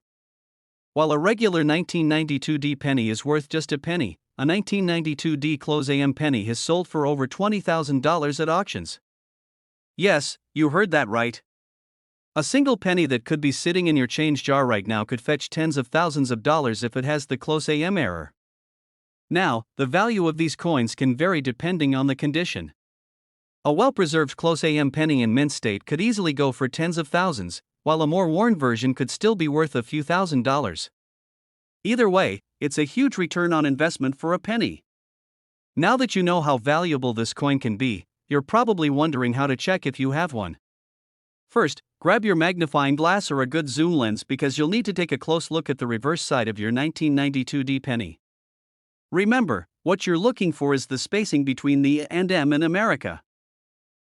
While a regular 1992 D penny is worth just a penny, a 1992 D Close AM penny has sold for over $20,000 at auctions. Yes, you heard that right. A single penny that could be sitting in your change jar right now could fetch tens of thousands of dollars if it has the Close AM error. Now, the value of these coins can vary depending on the condition. A well-preserved Close AM penny in mint state could easily go for tens of thousands, while a more worn version could still be worth a few $1,000s. Either way, it's a huge return on investment for a penny. Now that you know how valuable this coin can be, you're probably wondering how to check if you have one. First, Grab your magnifying glass or a good zoom lens because you'll need to take a close look at the reverse side of your 1992 D penny. Remember, what you're looking for is the spacing between the and M in America.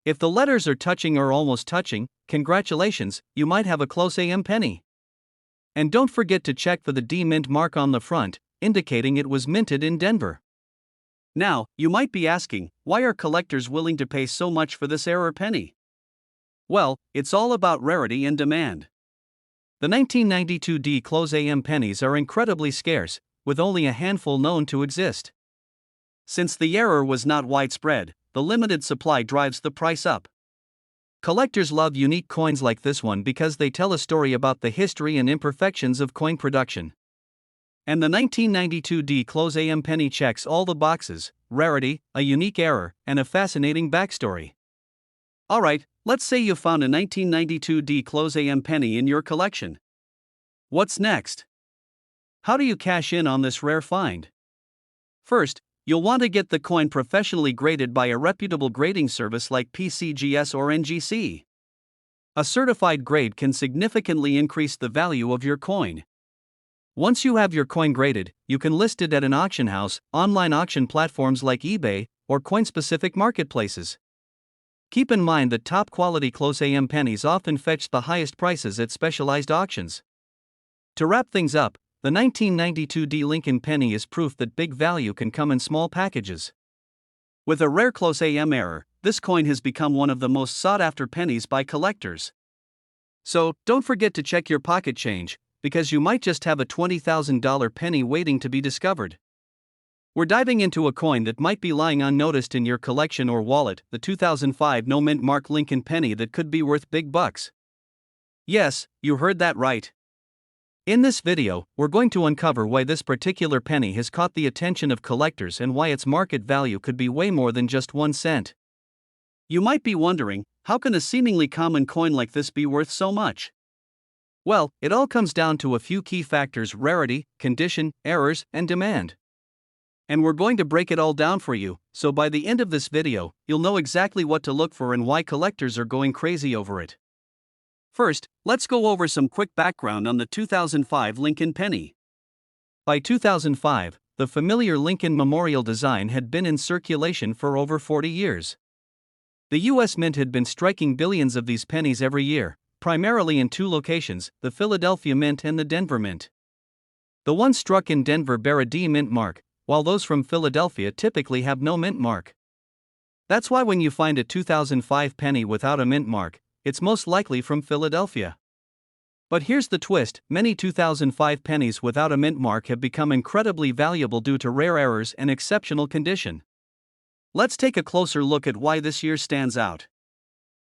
If the letters are touching or almost touching, congratulations, you might have a close AM penny. And don't forget to check for the D mint mark on the front, indicating it was minted in Denver. Now, you might be asking, why are collectors willing to pay so much for this error penny? Well, it's all about rarity and demand. The 1992 D close AM pennies are incredibly scarce, with only a handful known to exist. Since the error was not widespread, the limited supply drives the price up. Collectors love unique coins like this one because they tell a story about the history and imperfections of coin production. And the 1992 D close AM penny checks all the boxes: rarity, a unique error, and a fascinating backstory. Alright, let's say you found a 1992 D close AM penny in your collection. What's next? How do you cash in on this rare find? First, you'll want to get the coin professionally graded by a reputable grading service like PCGS or NGC. A certified grade can significantly increase the value of your coin. Once you have your coin graded, you can list it at an auction house, online auction platforms like eBay, or coin-specific marketplaces. Keep in mind that top-quality close AM pennies often fetch the highest prices at specialized auctions. To wrap things up, the 1992 D Lincoln penny is proof that big value can come in small packages. With a rare close AM error, this coin has become one of the most sought-after pennies by collectors. So, don't forget to check your pocket change, because you might just have a $20,000 penny waiting to be discovered. We're diving into a coin that might be lying unnoticed in your collection or wallet, the 2005 no mint mark Lincoln penny that could be worth big bucks. Yes, you heard that right. In this video, we're going to uncover why this particular penny has caught the attention of collectors and why its market value could be way more than just 1 cent. You might be wondering, how can a seemingly common coin like this be worth so much? Well, it all comes down to a few key factors: rarity, condition, errors, and demand. And we're going to break it all down for you, so by the end of this video, you'll know exactly what to look for and why collectors are going crazy over it. First, let's go over some quick background on the 2005 Lincoln penny. By 2005, the familiar Lincoln memorial design had been in circulation for over 40 years. The U.S. Mint had been striking billions of these pennies every year, primarily in 2 locations, the Philadelphia Mint and the Denver Mint. The ones struck in Denver bear a D mint mark, while those from Philadelphia typically have no mint mark. That's why when you find a 2005 penny without a mint mark, it's most likely from Philadelphia. But here's the twist: many 2005 pennies without a mint mark have become incredibly valuable due to rare errors and exceptional condition. Let's take a closer look at why this year stands out.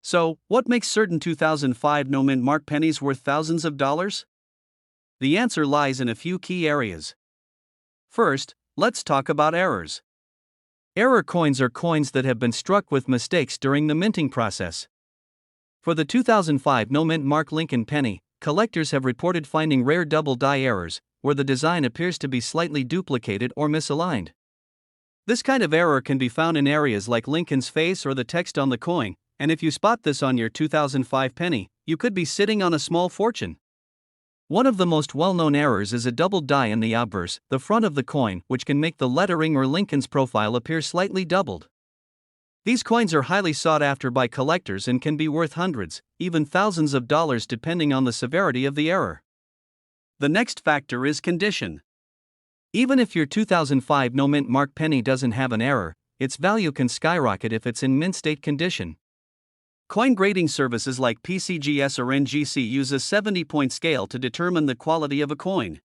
So, what makes certain 2005 no mint mark pennies worth thousands of dollars? The answer lies in a few key areas. First, let's talk about errors. Error coins are coins that have been struck with mistakes during the minting process. For the 2005 no mint mark Lincoln penny, collectors have reported finding rare double die errors, where the design appears to be slightly duplicated or misaligned. This kind of error can be found in areas like Lincoln's face or the text on the coin, and if you spot this on your 2005 penny, you could be sitting on a small fortune. One of the most well-known errors is a double die in the obverse, the front of the coin, which can make the lettering or Lincoln's profile appear slightly doubled. These coins are highly sought after by collectors and can be worth hundreds, even thousands of dollars depending on the severity of the error. The next factor is condition. Even if your 2005 no mint mark penny doesn't have an error, its value can skyrocket if it's in mint state condition. Coin grading services like PCGS or NGC use a 70-point scale to determine the quality of a coin.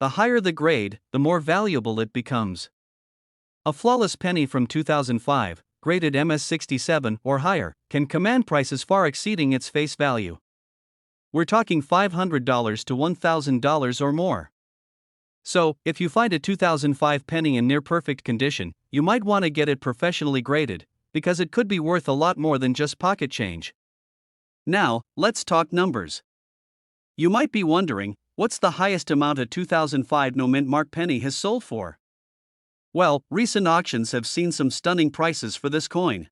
The higher the grade, the more valuable it becomes. A flawless penny from 2005, graded MS67 or higher, can command prices far exceeding its face value. We're talking $500 to $1,000 or more. So, if you find a 2005 penny in near-perfect condition, you might want to get it professionally graded, because it could be worth a lot more than just pocket change. Now, let's talk numbers. You might be wondering, what's the highest amount a 2005 no mint mark penny has sold for? Well, recent auctions have seen some stunning prices for this coin.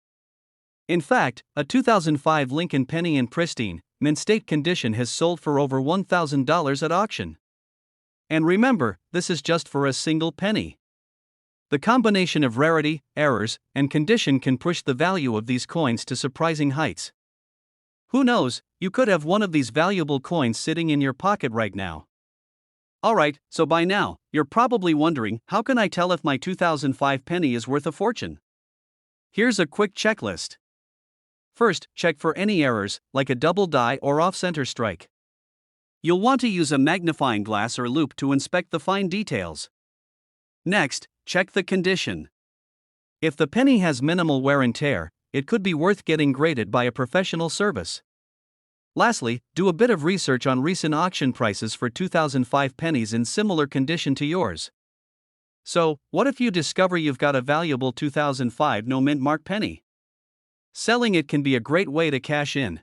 In fact, a 2005 Lincoln penny in pristine, mint state condition has sold for over $1,000 at auction. And remember, this is just for a single penny. The combination of rarity, errors, and condition can push the value of these coins to surprising heights. Who knows, you could have one of these valuable coins sitting in your pocket right now. Alright, so by now, you're probably wondering, how can I tell if my 2005 penny is worth a fortune? Here's a quick checklist. First, check for any errors, like a double die or off-center strike. You'll want to use a magnifying glass or loupe to inspect the fine details. Next, check the condition. If the penny has minimal wear and tear, it could be worth getting graded by a professional service. Lastly, do a bit of research on recent auction prices for 2005 pennies in similar condition to yours. So, what if you discover you've got a valuable 2005 no-mint mark penny? Selling it can be a great way to cash in.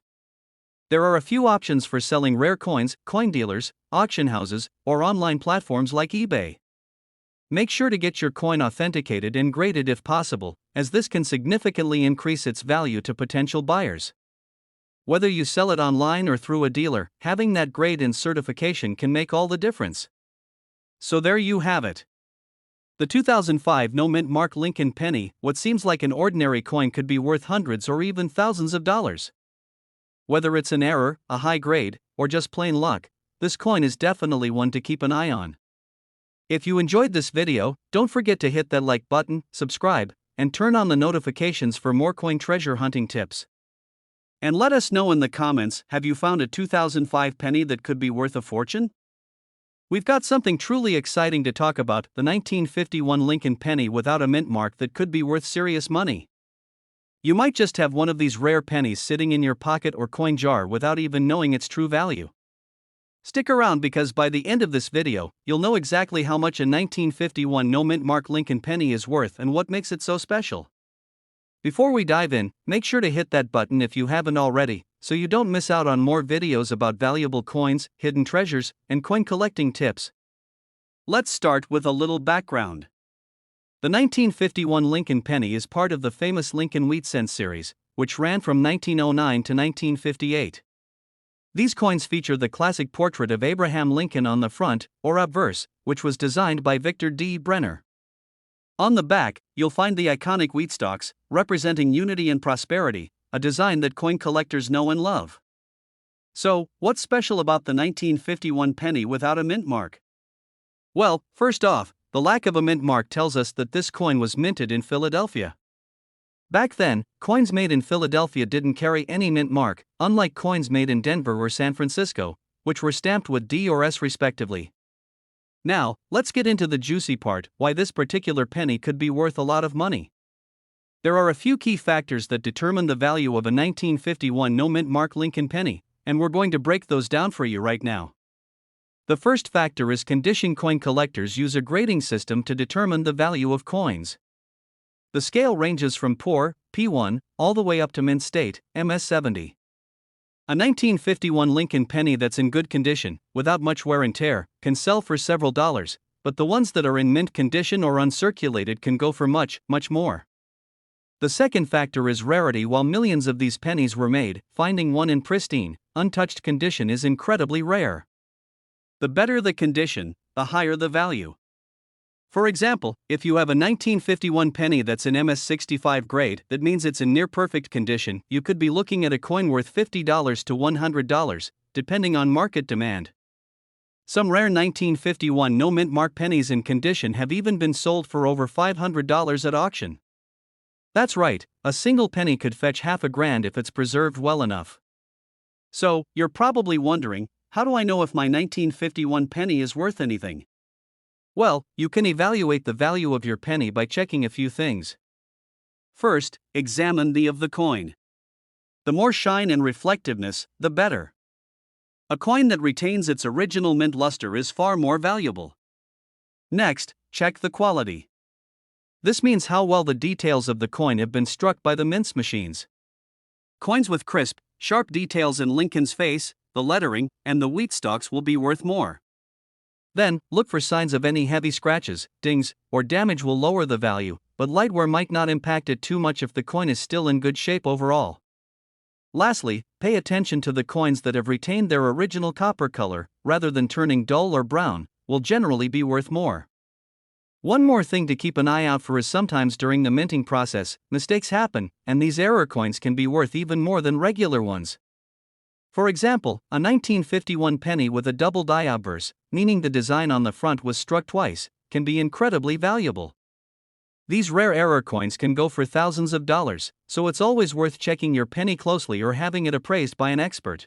There are a few options for selling rare coins: coin dealers, auction houses, or online platforms like eBay. Make sure to get your coin authenticated and graded if possible, as this can significantly increase its value to potential buyers. Whether you sell it online or through a dealer, having that grade and certification can make all the difference. So there you have it. The 2005 no-mint mark Lincoln penny, what seems like an ordinary coin could be worth hundreds or even thousands of dollars. Whether it's an error, a high grade, or just plain luck, this coin is definitely one to keep an eye on. If you enjoyed this video, don't forget to hit that like button, subscribe, and turn on the notifications for more coin treasure hunting tips. And let us know in the comments, have you found a 2005 penny that could be worth a fortune? We've got something truly exciting to talk about, the 1951 Lincoln penny without a mint mark that could be worth serious money. You might just have one of these rare pennies sitting in your pocket or coin jar without even knowing its true value. Stick around, because by the end of this video, you'll know exactly how much a 1951 no-mint mark Lincoln penny is worth and what makes it so special. Before we dive in, make sure to hit that button if you haven't already, so you don't miss out on more videos about valuable coins, hidden treasures, and coin collecting tips. Let's start with a little background. The 1951 Lincoln penny is part of the famous Lincoln Wheat Cent series, which ran from 1909 to 1958. These coins feature the classic portrait of Abraham Lincoln on the front, or obverse, which was designed by Victor D. Brenner. On the back, you'll find the iconic wheat stalks, representing unity and prosperity, a design that coin collectors know and love. So, what's special about the 1951 penny without a mint mark? Well, first off, the lack of a mint mark tells us that this coin was minted in Philadelphia. Back then, coins made in Philadelphia didn't carry any mint mark, unlike coins made in Denver or San Francisco, which were stamped with D or S respectively. Now, let's get into the juicy part, why this particular penny could be worth a lot of money. There are a few key factors that determine the value of a 1951 no-mint mark Lincoln penny, and we're going to break those down for you right now. The first factor is condition. Coin collectors use a grading system to determine the value of coins. The scale ranges from poor, P1, all the way up to mint state, MS70. A 1951 Lincoln penny that's in good condition, without much wear and tear, can sell for several dollars, but the ones that are in mint condition or uncirculated can go for much, much more. The second factor is rarity. While millions of these pennies were made, finding one in pristine, untouched condition is incredibly rare. The better the condition, the higher the value. For example, if you have a 1951 penny that's in MS65 grade, that means it's in near-perfect condition. You could be looking at a coin worth $50 to $100, depending on market demand. Some rare 1951 no-mint mark pennies in condition have even been sold for over $500 at auction. That's right, a single penny could fetch half a grand if it's preserved well enough. So, you're probably wondering, how do I know if my 1951 penny is worth anything? Well, you can evaluate the value of your penny by checking a few things. First, examine the of the coin. The more shine and reflectiveness, the better. A coin that retains its original mint luster is far more valuable. Next, check the quality. This means how well the details of the coin have been struck by the mints machines. Coins with crisp, sharp details in Lincoln's face, the lettering, and the wheat stalks will be worth more. Then, look for signs of any heavy scratches, dings, or damage will lower the value, but light wear might not impact it too much if the coin is still in good shape overall. Lastly, pay attention to the coins that have retained their original copper color, rather than turning dull or brown, will generally be worth more. One more thing to keep an eye out for is sometimes during the minting process, mistakes happen, and these error coins can be worth even more than regular ones. For example, a 1951 penny with a double die obverse, meaning the design on the front was struck twice, can be incredibly valuable. These rare error coins can go for thousands of dollars, so it's always worth checking your penny closely or having it appraised by an expert.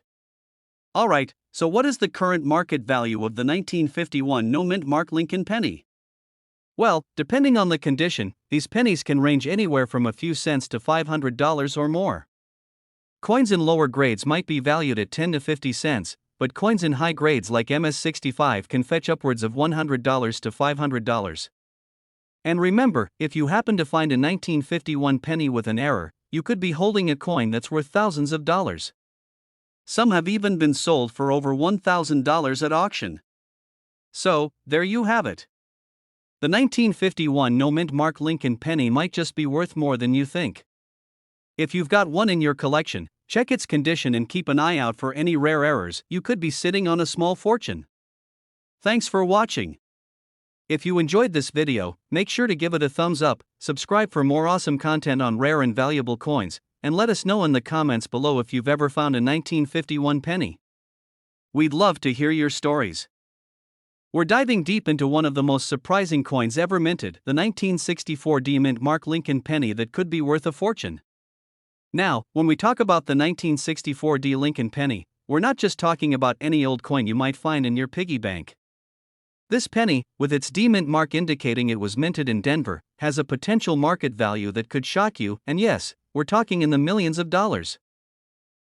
Alright, so what is the current market value of the 1951 no-mint Mark Lincoln penny? Well, depending on the condition, these pennies can range anywhere from a few cents to $500 or more. Coins in lower grades might be valued at 10 to 50 cents, but coins in high grades like MS-65 can fetch upwards of $100 to $500. And remember, if you happen to find a 1951 penny with an error, you could be holding a coin that's worth thousands of dollars. Some have even been sold for over $1,000 at auction. So, there you have it. The 1951 no-mint Mark Lincoln penny might just be worth more than you think. If you've got one in your collection, check its condition and keep an eye out for any rare errors. You could be sitting on a small fortune. Thanks for watching. If you enjoyed this video, make sure to give it a thumbs up, subscribe for more awesome content on rare and valuable coins, and let us know in the comments below if you've ever found a 1951 penny. We'd love to hear your stories. We're diving deep into one of the most surprising coins ever minted, the 1964 D-mint Mark Lincoln penny that could be worth a fortune. Now, when we talk about the 1964 D Lincoln penny, we're not just talking about any old coin you might find in your piggy bank. This penny, with its D-mint mark indicating it was minted in Denver, has a potential market value that could shock you, and yes, we're talking in the millions of dollars.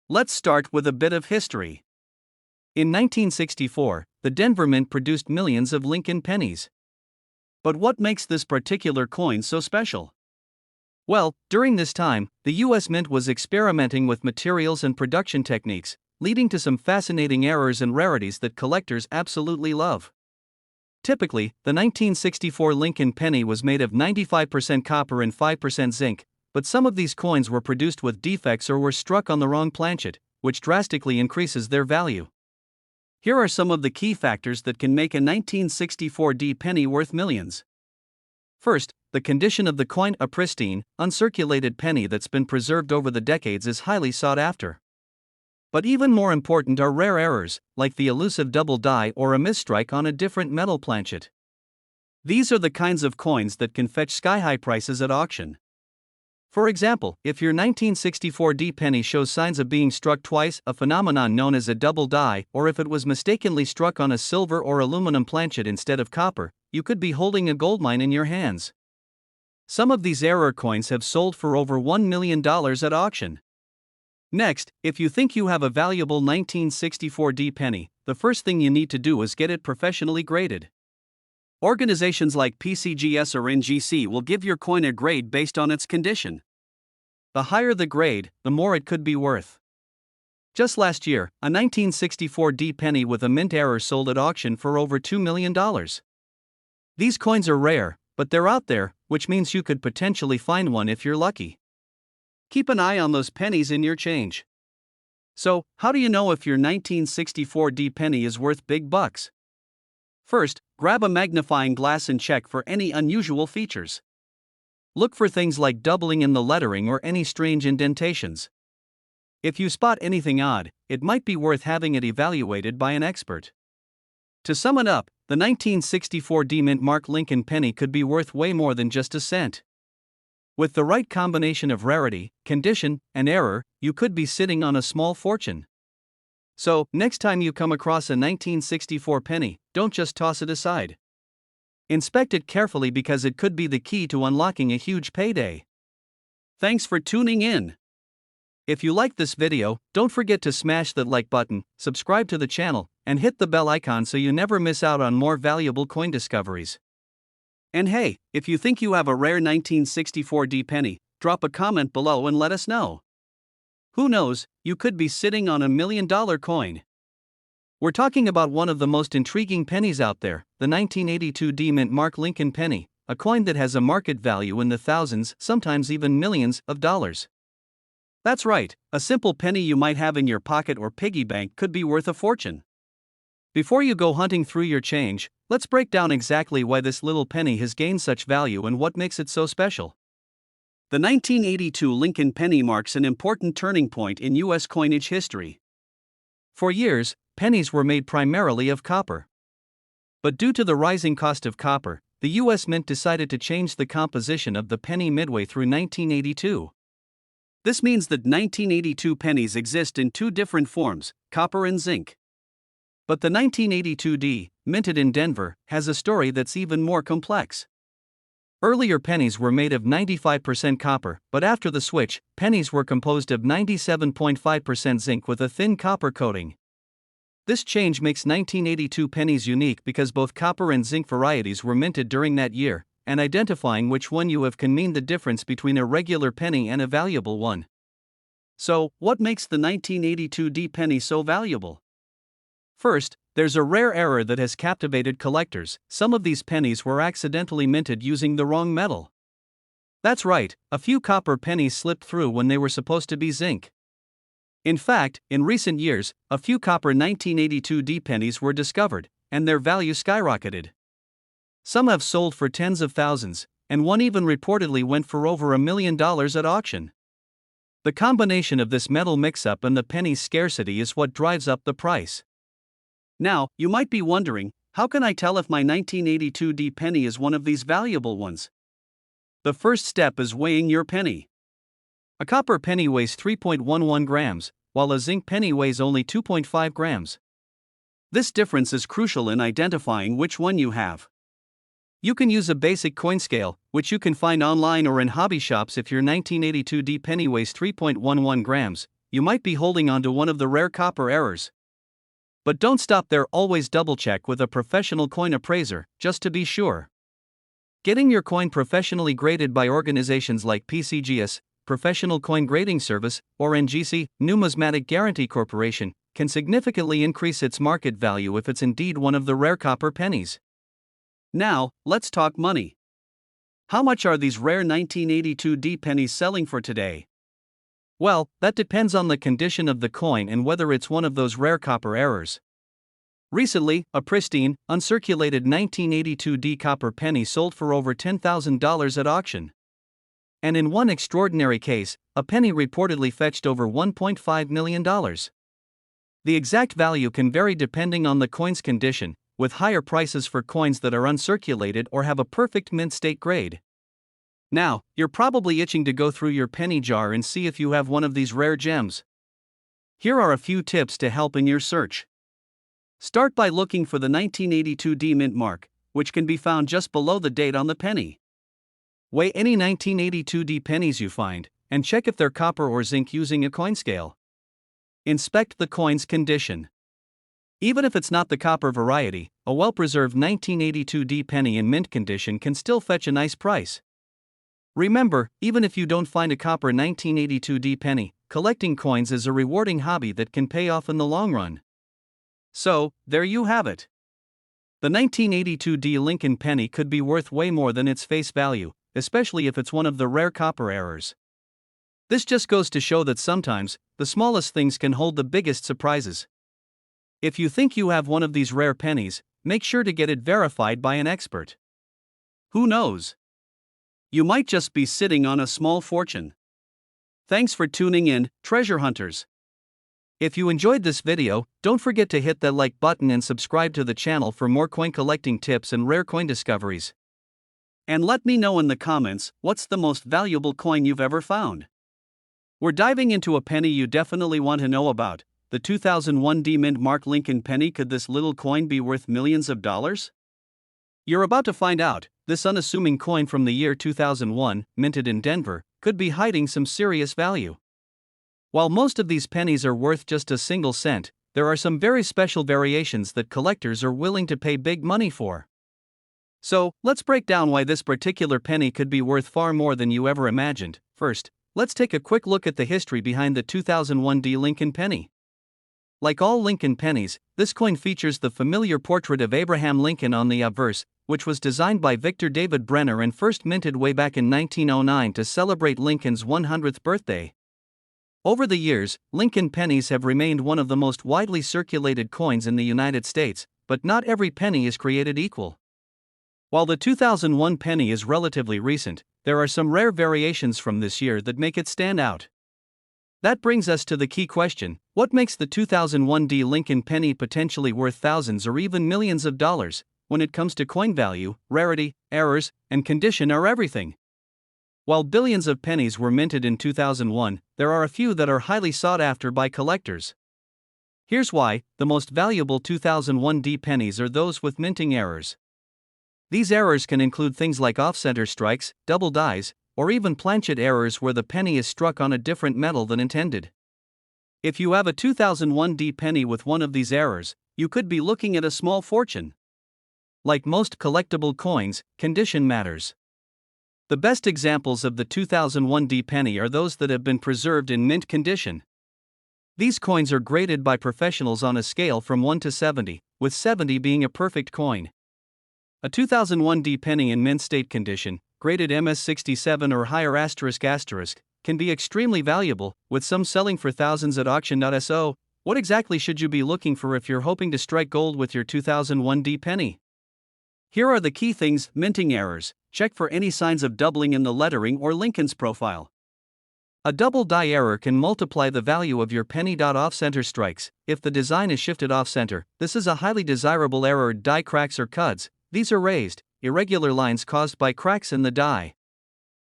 Let's start with a bit of history. In 1964, the Denver Mint produced millions of Lincoln pennies. But what makes this particular coin so special? Well, during this time, the US Mint was experimenting with materials and production techniques, leading to some fascinating errors and rarities that collectors absolutely love. Typically, the 1964 Lincoln penny was made of 95% copper and 5% zinc, but some of these coins were produced with defects or were struck on the wrong planchet, which drastically increases their value. Here are some of the key factors that can make a 1964 D penny worth millions. First, the condition of the coin. A pristine, uncirculated penny that's been preserved over the decades is highly sought after. But even more important are rare errors, like the elusive double die or a misstrike on a different metal planchet. These are the kinds of coins that can fetch sky-high prices at auction. For example, if your 1964 D penny shows signs of being struck twice, a phenomenon known as a double die, or if it was mistakenly struck on a silver or aluminum planchet instead of copper, you could be holding a goldmine in your hands. Some of these error coins have sold for over $1 million at auction. Next, if you think you have a valuable 1964 D penny, the first thing you need to do is get it professionally graded. Organizations like PCGS or NGC will give your coin a grade based on its condition. The higher the grade, the more it could be worth. Just last year, a 1964 D penny with a mint error sold at auction for over $2 million. These coins are rare, but they're out there, which means you could potentially find one if you're lucky. Keep an eye on those pennies in your change. So, how do you know if your 1964 D penny is worth big bucks? First, grab a magnifying glass and check for any unusual features. Look for things like doubling in the lettering or any strange indentations. If you spot anything odd, it might be worth having it evaluated by an expert. To sum it up, the 1964 D-mint Mark Lincoln penny could be worth way more than just a cent. With the right combination of rarity, condition, and error, you could be sitting on a small fortune. So, next time you come across a 1964 penny, don't just toss it aside. Inspect it carefully because it could be the key to unlocking a huge payday. Thanks for tuning in. If you liked this video, don't forget to smash that like button, subscribe to the channel, and hit the bell icon so you never miss out on more valuable coin discoveries. And hey, if you think you have a rare 1964 D penny, drop a comment below and let us know. Who knows, you could be sitting on $1 million coin. We're talking about one of the most intriguing pennies out there, the 1982 D Mint Mark Lincoln penny, a coin that has a market value in the thousands, sometimes even millions, of dollars. That's right, a simple penny you might have in your pocket or piggy bank could be worth a fortune. Before you go hunting through your change, let's break down exactly why this little penny has gained such value and what makes it so special. The 1982 Lincoln penny marks an important turning point in U.S. coinage history. For years, pennies were made primarily of copper. But due to the rising cost of copper, the U.S. Mint decided to change the composition of the penny midway through 1982. This means that 1982 pennies exist in two different forms, copper and zinc. But the 1982 D, minted in Denver, has a story that's even more complex. Earlier pennies were made of 95% copper, but after the switch, pennies were composed of 97.5% zinc with a thin copper coating. This change makes 1982 pennies unique because both copper and zinc varieties were minted during that year, and identifying which one you have can mean the difference between a regular penny and a valuable one. So, what makes the 1982 D penny so valuable? First, there's a rare error that has captivated collectors. Some of these pennies were accidentally minted using the wrong metal. That's right, a few copper pennies slipped through when they were supposed to be zinc. In fact, in recent years, a few copper 1982 D pennies were discovered, and their value skyrocketed. Some have sold for tens of thousands, and one even reportedly went for over $1 million at auction. The combination of this metal mix-up and the penny's scarcity is what drives up the price. Now, you might be wondering, how can I tell if my 1982 D penny is one of these valuable ones? The first step is weighing your penny. A copper penny weighs 3.11 grams, while a zinc penny weighs only 2.5 grams. This difference is crucial in identifying which one you have. You can use a basic coin scale, which you can find online or in hobby shops. If your 1982 D penny weighs 3.11 grams, you might be holding onto one of the rare copper errors. But don't stop there, always double-check with a professional coin appraiser, just to be sure. Getting your coin professionally graded by organizations like PCGS, Professional Coin Grading Service, or NGC, Numismatic Guarantee Corporation, can significantly increase its market value if it's indeed one of the rare copper pennies. Now, let's talk money. How much are these rare 1982 D pennies selling for today? Well, that depends on the condition of the coin and whether it's one of those rare copper errors. Recently, a pristine, uncirculated 1982 D copper penny sold for over $10,000 at auction. And in one extraordinary case, a penny reportedly fetched over $1.5 million. The exact value can vary depending on the coin's condition, with higher prices for coins that are uncirculated or have a perfect mint state grade. Now, you're probably itching to go through your penny jar and see if you have one of these rare gems. Here are a few tips to help in your search. Start by looking for the 1982 D mint mark, which can be found just below the date on the penny. Weigh any 1982 D pennies you find, and check if they're copper or zinc using a coin scale. Inspect the coin's condition. Even if it's not the copper variety, a well-preserved 1982 D penny in mint condition can still fetch a nice price. Remember, even if you don't find a copper 1982 D penny, collecting coins is a rewarding hobby that can pay off in the long run. So, there you have it. The 1982 D Lincoln penny could be worth way more than its face value, especially if it's one of the rare copper errors. This just goes to show that sometimes, the smallest things can hold the biggest surprises. If you think you have one of these rare pennies, make sure to get it verified by an expert. Who knows? You might just be sitting on a small fortune. Thanks for tuning in, treasure hunters. If you enjoyed this video, don't forget to hit that like button and subscribe to the channel for more coin collecting tips and rare coin discoveries. And let me know in the comments, what's the most valuable coin you've ever found? We're diving into a penny you definitely want to know about, the 2001 D Mint Mark Lincoln penny. Could this little coin be worth millions of dollars? You're about to find out. This unassuming coin from the year 2001, minted in Denver, could be hiding some serious value. While most of these pennies are worth just a single cent, there are some very special variations that collectors are willing to pay big money for. So, let's break down why this particular penny could be worth far more than you ever imagined. First, let's take a quick look at the history behind the 2001 D Lincoln penny. Like all Lincoln pennies, this coin features the familiar portrait of Abraham Lincoln on the obverse, which was designed by Victor David Brenner and first minted way back in 1909 to celebrate Lincoln's 100th birthday. Over the years, Lincoln pennies have remained one of the most widely circulated coins in the United States, but not every penny is created equal. While the 2001 penny is relatively recent, there are some rare variations from this year that make it stand out. That brings us to the key question: what makes the 2001 Lincoln penny potentially worth thousands or even millions of dollars? When it comes to coin value, rarity, errors, and condition are everything. While billions of pennies were minted in 2001, there are a few that are highly sought after by collectors. Here's why: the most valuable 2001 pennies are those with minting errors. These errors can include things like off-center strikes, double dies, or even planchet errors where the penny is struck on a different metal than intended. If you have a 2001 penny with one of these errors, you could be looking at a small fortune. Like most collectible coins, condition matters. The best examples of the 2001 penny are those that have been preserved in mint condition. These coins are graded by professionals on a scale from 1 to 70, with 70 being a perfect coin. A 2001 penny in mint state condition, graded MS67 or higher ***, can be extremely valuable, with some selling for thousands at auction. So, what exactly should you be looking for if you're hoping to strike gold with your 2001 penny? Here are the key things: minting errors. Check for any signs of doubling in the lettering or Lincoln's profile. A double die error can multiply the value of your penny. Off-center strikes. If the design is shifted off-center, this is a highly desirable error. Die cracks or cuds. These are raised, irregular lines caused by cracks in the die.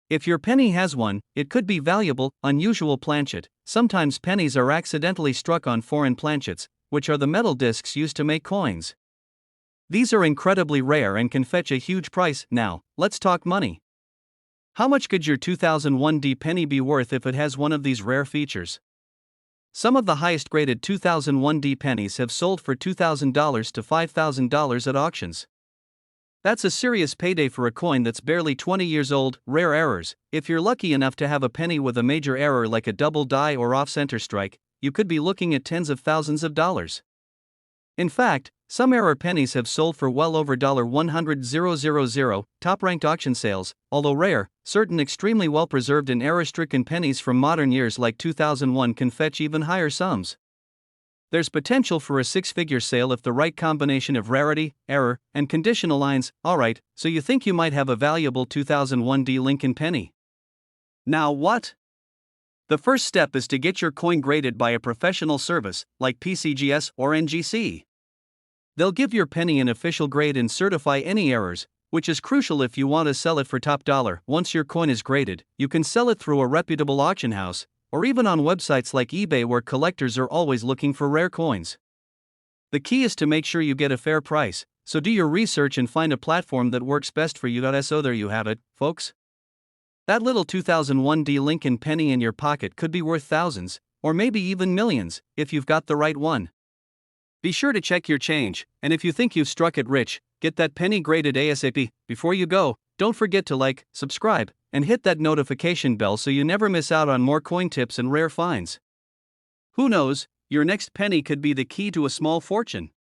If your penny has one, it could be valuable. Unusual planchet. Sometimes pennies are accidentally struck on foreign planchets, which are the metal discs used to make coins. These are incredibly rare and can fetch a huge price. Now, let's talk money. How much could your 2001 penny be worth if it has one of these rare features? Some of the highest graded 2001 pennies have sold for $2,000 to $5,000 at auctions. That's a serious payday for a coin that's barely 20 years old. Rare errors. If you're lucky enough to have a penny with a major error like a double die or off-center strike, you could be looking at tens of thousands of dollars. In fact, some error pennies have sold for well over $100,000. Top-ranked auction sales. Although rare, certain extremely well-preserved and error-stricken pennies from modern years like 2001 can fetch even higher sums. There's potential for a six-figure sale if the right combination of rarity, error, and condition aligns. Alright, so you think you might have a valuable 2001 Lincoln penny. Now what? The first step is to get your coin graded by a professional service, like PCGS or NGC. They'll give your penny an official grade and certify any errors, which is crucial if you want to sell it for top dollar. Once your coin is graded, you can sell it through a reputable auction house, or even on websites like eBay where collectors are always looking for rare coins. The key is to make sure you get a fair price, so do your research and find a platform that works best for you. So there you have it, folks. That little 2001 Lincoln penny in your pocket could be worth thousands, or maybe even millions, if you've got the right one. Be sure to check your change, and if you think you've struck it rich, get that penny graded ASAP. Before you go, don't forget to like, subscribe, and hit that notification bell so you never miss out on more coin tips and rare finds. Who knows, your next penny could be the key to a small fortune.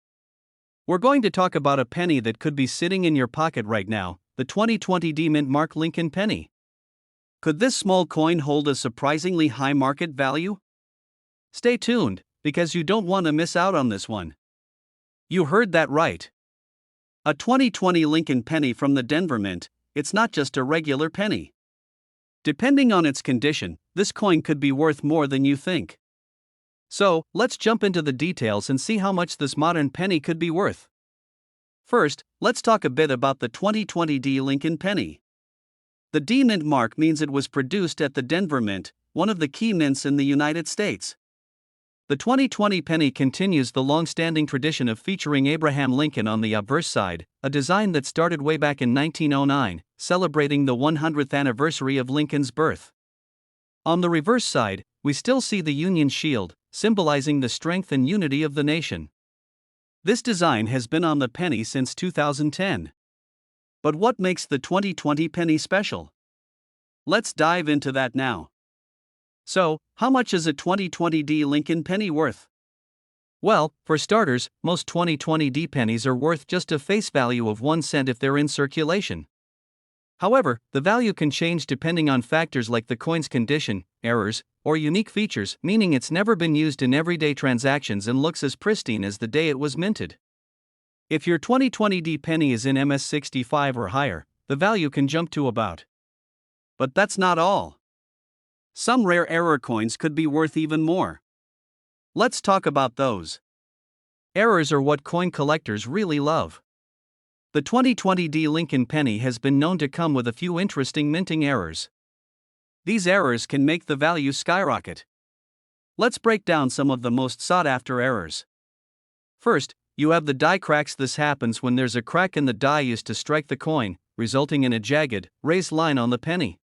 We're going to talk about a penny that could be sitting in your pocket right now, the 2020 Mint Mark Lincoln penny. Could this small coin hold a surprisingly high market value? Stay tuned, because you don't want to miss out on this one. You heard that right. A 2020 Lincoln penny from the Denver Mint. It's not just a regular penny. Depending on its condition, this coin could be worth more than you think. So, let's jump into the details and see how much this modern penny could be worth. First, let's talk a bit about the 2020 Lincoln penny. The Mint mark means it was produced at the Denver Mint, one of the key mints in the United States. The 2020 penny continues the long-standing tradition of featuring Abraham Lincoln on the obverse side, a design that started way back in 1909, celebrating the 100th anniversary of Lincoln's birth. On the reverse side, we still see the Union shield, symbolizing the strength and unity of the nation. This design has been on the penny since 2010. But what makes the 2020 penny special? Let's dive into that now. So, how much is a 2020 Lincoln penny worth? Well, for starters, most 2020D pennies are worth just a face value of 1 cent if they're in circulation. However, the value can change depending on factors like the coin's condition, errors, or unique features, meaning it's never been used in everyday transactions and looks as pristine as the day it was minted. If your 2020D penny is in MS65 or higher, the value can jump to about. But that's not all. Some rare error coins could be worth even more. Let's talk about those. Errors are what coin collectors really love. The 2020D Lincoln penny has been known to come with a few interesting minting errors. These errors can make the value skyrocket. Let's break down some of the most sought-after errors. First, you have the die cracks. This happens when there's a crack in the die used to strike the coin, resulting in a jagged, raised line on the penny.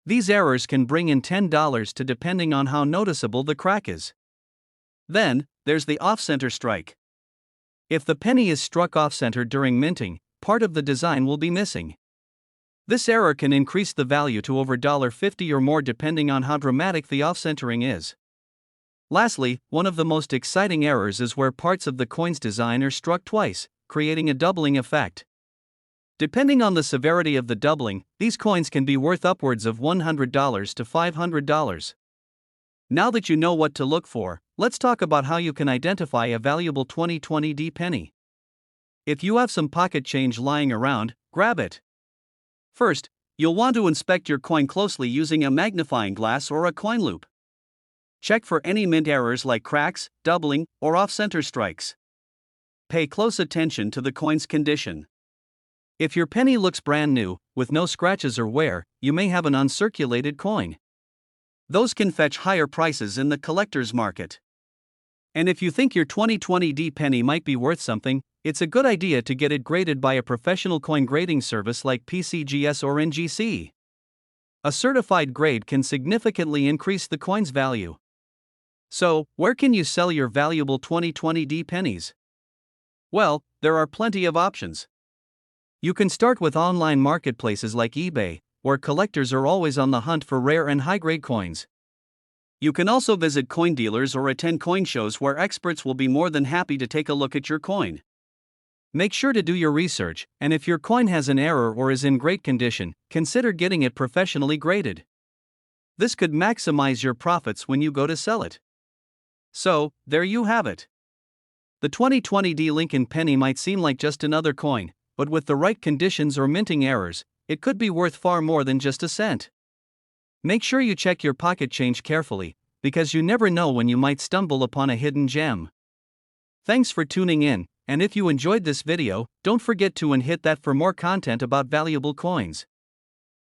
These errors can bring in $10 to depending on how noticeable the crack is. Then, there's the off-center strike. If the penny is struck off-center during minting, part of the design will be missing. This error can increase the value to over $50 or more depending on how dramatic the off-centering is. Lastly, one of the most exciting errors is where parts of the coin's design are struck twice, creating a doubling effect. Depending on the severity of the doubling, these coins can be worth upwards of $100 to $500. Now that you know what to look for, let's talk about how you can identify a valuable 2020D penny. If you have some pocket change lying around, grab it. First, you'll want to inspect your coin closely using a magnifying glass or a coin loupe. Check for any mint errors like cracks, doubling, or off-center strikes. Pay close attention to the coin's condition. If your penny looks brand new, with no scratches or wear, you may have an uncirculated coin. Those can fetch higher prices in the collector's market. And if you think your 2020D penny might be worth something, it's a good idea to get it graded by a professional coin grading service like PCGS or NGC. A certified grade can significantly increase the coin's value. So, where can you sell your valuable 2020D pennies? Well, there are plenty of options. You can start with online marketplaces like eBay, where collectors are always on the hunt for rare and high-grade coins. You can also visit coin dealers or attend coin shows where experts will be more than happy to take a look at your coin. Make sure to do your research, and if your coin has an error or is in great condition, consider getting it professionally graded. This could maximize your profits when you go to sell it. So, there you have it. The 2020D Lincoln penny might seem like just another coin, but with the right conditions or minting errors, it could be worth far more than just a cent. Make sure you check your pocket change carefully, because you never know when you might stumble upon a hidden gem. Thanks for tuning in, and if you enjoyed this video, don't forget to hit that for more content about valuable coins.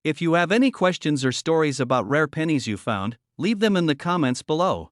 If you have any questions or stories about rare pennies you found, leave them in the comments below.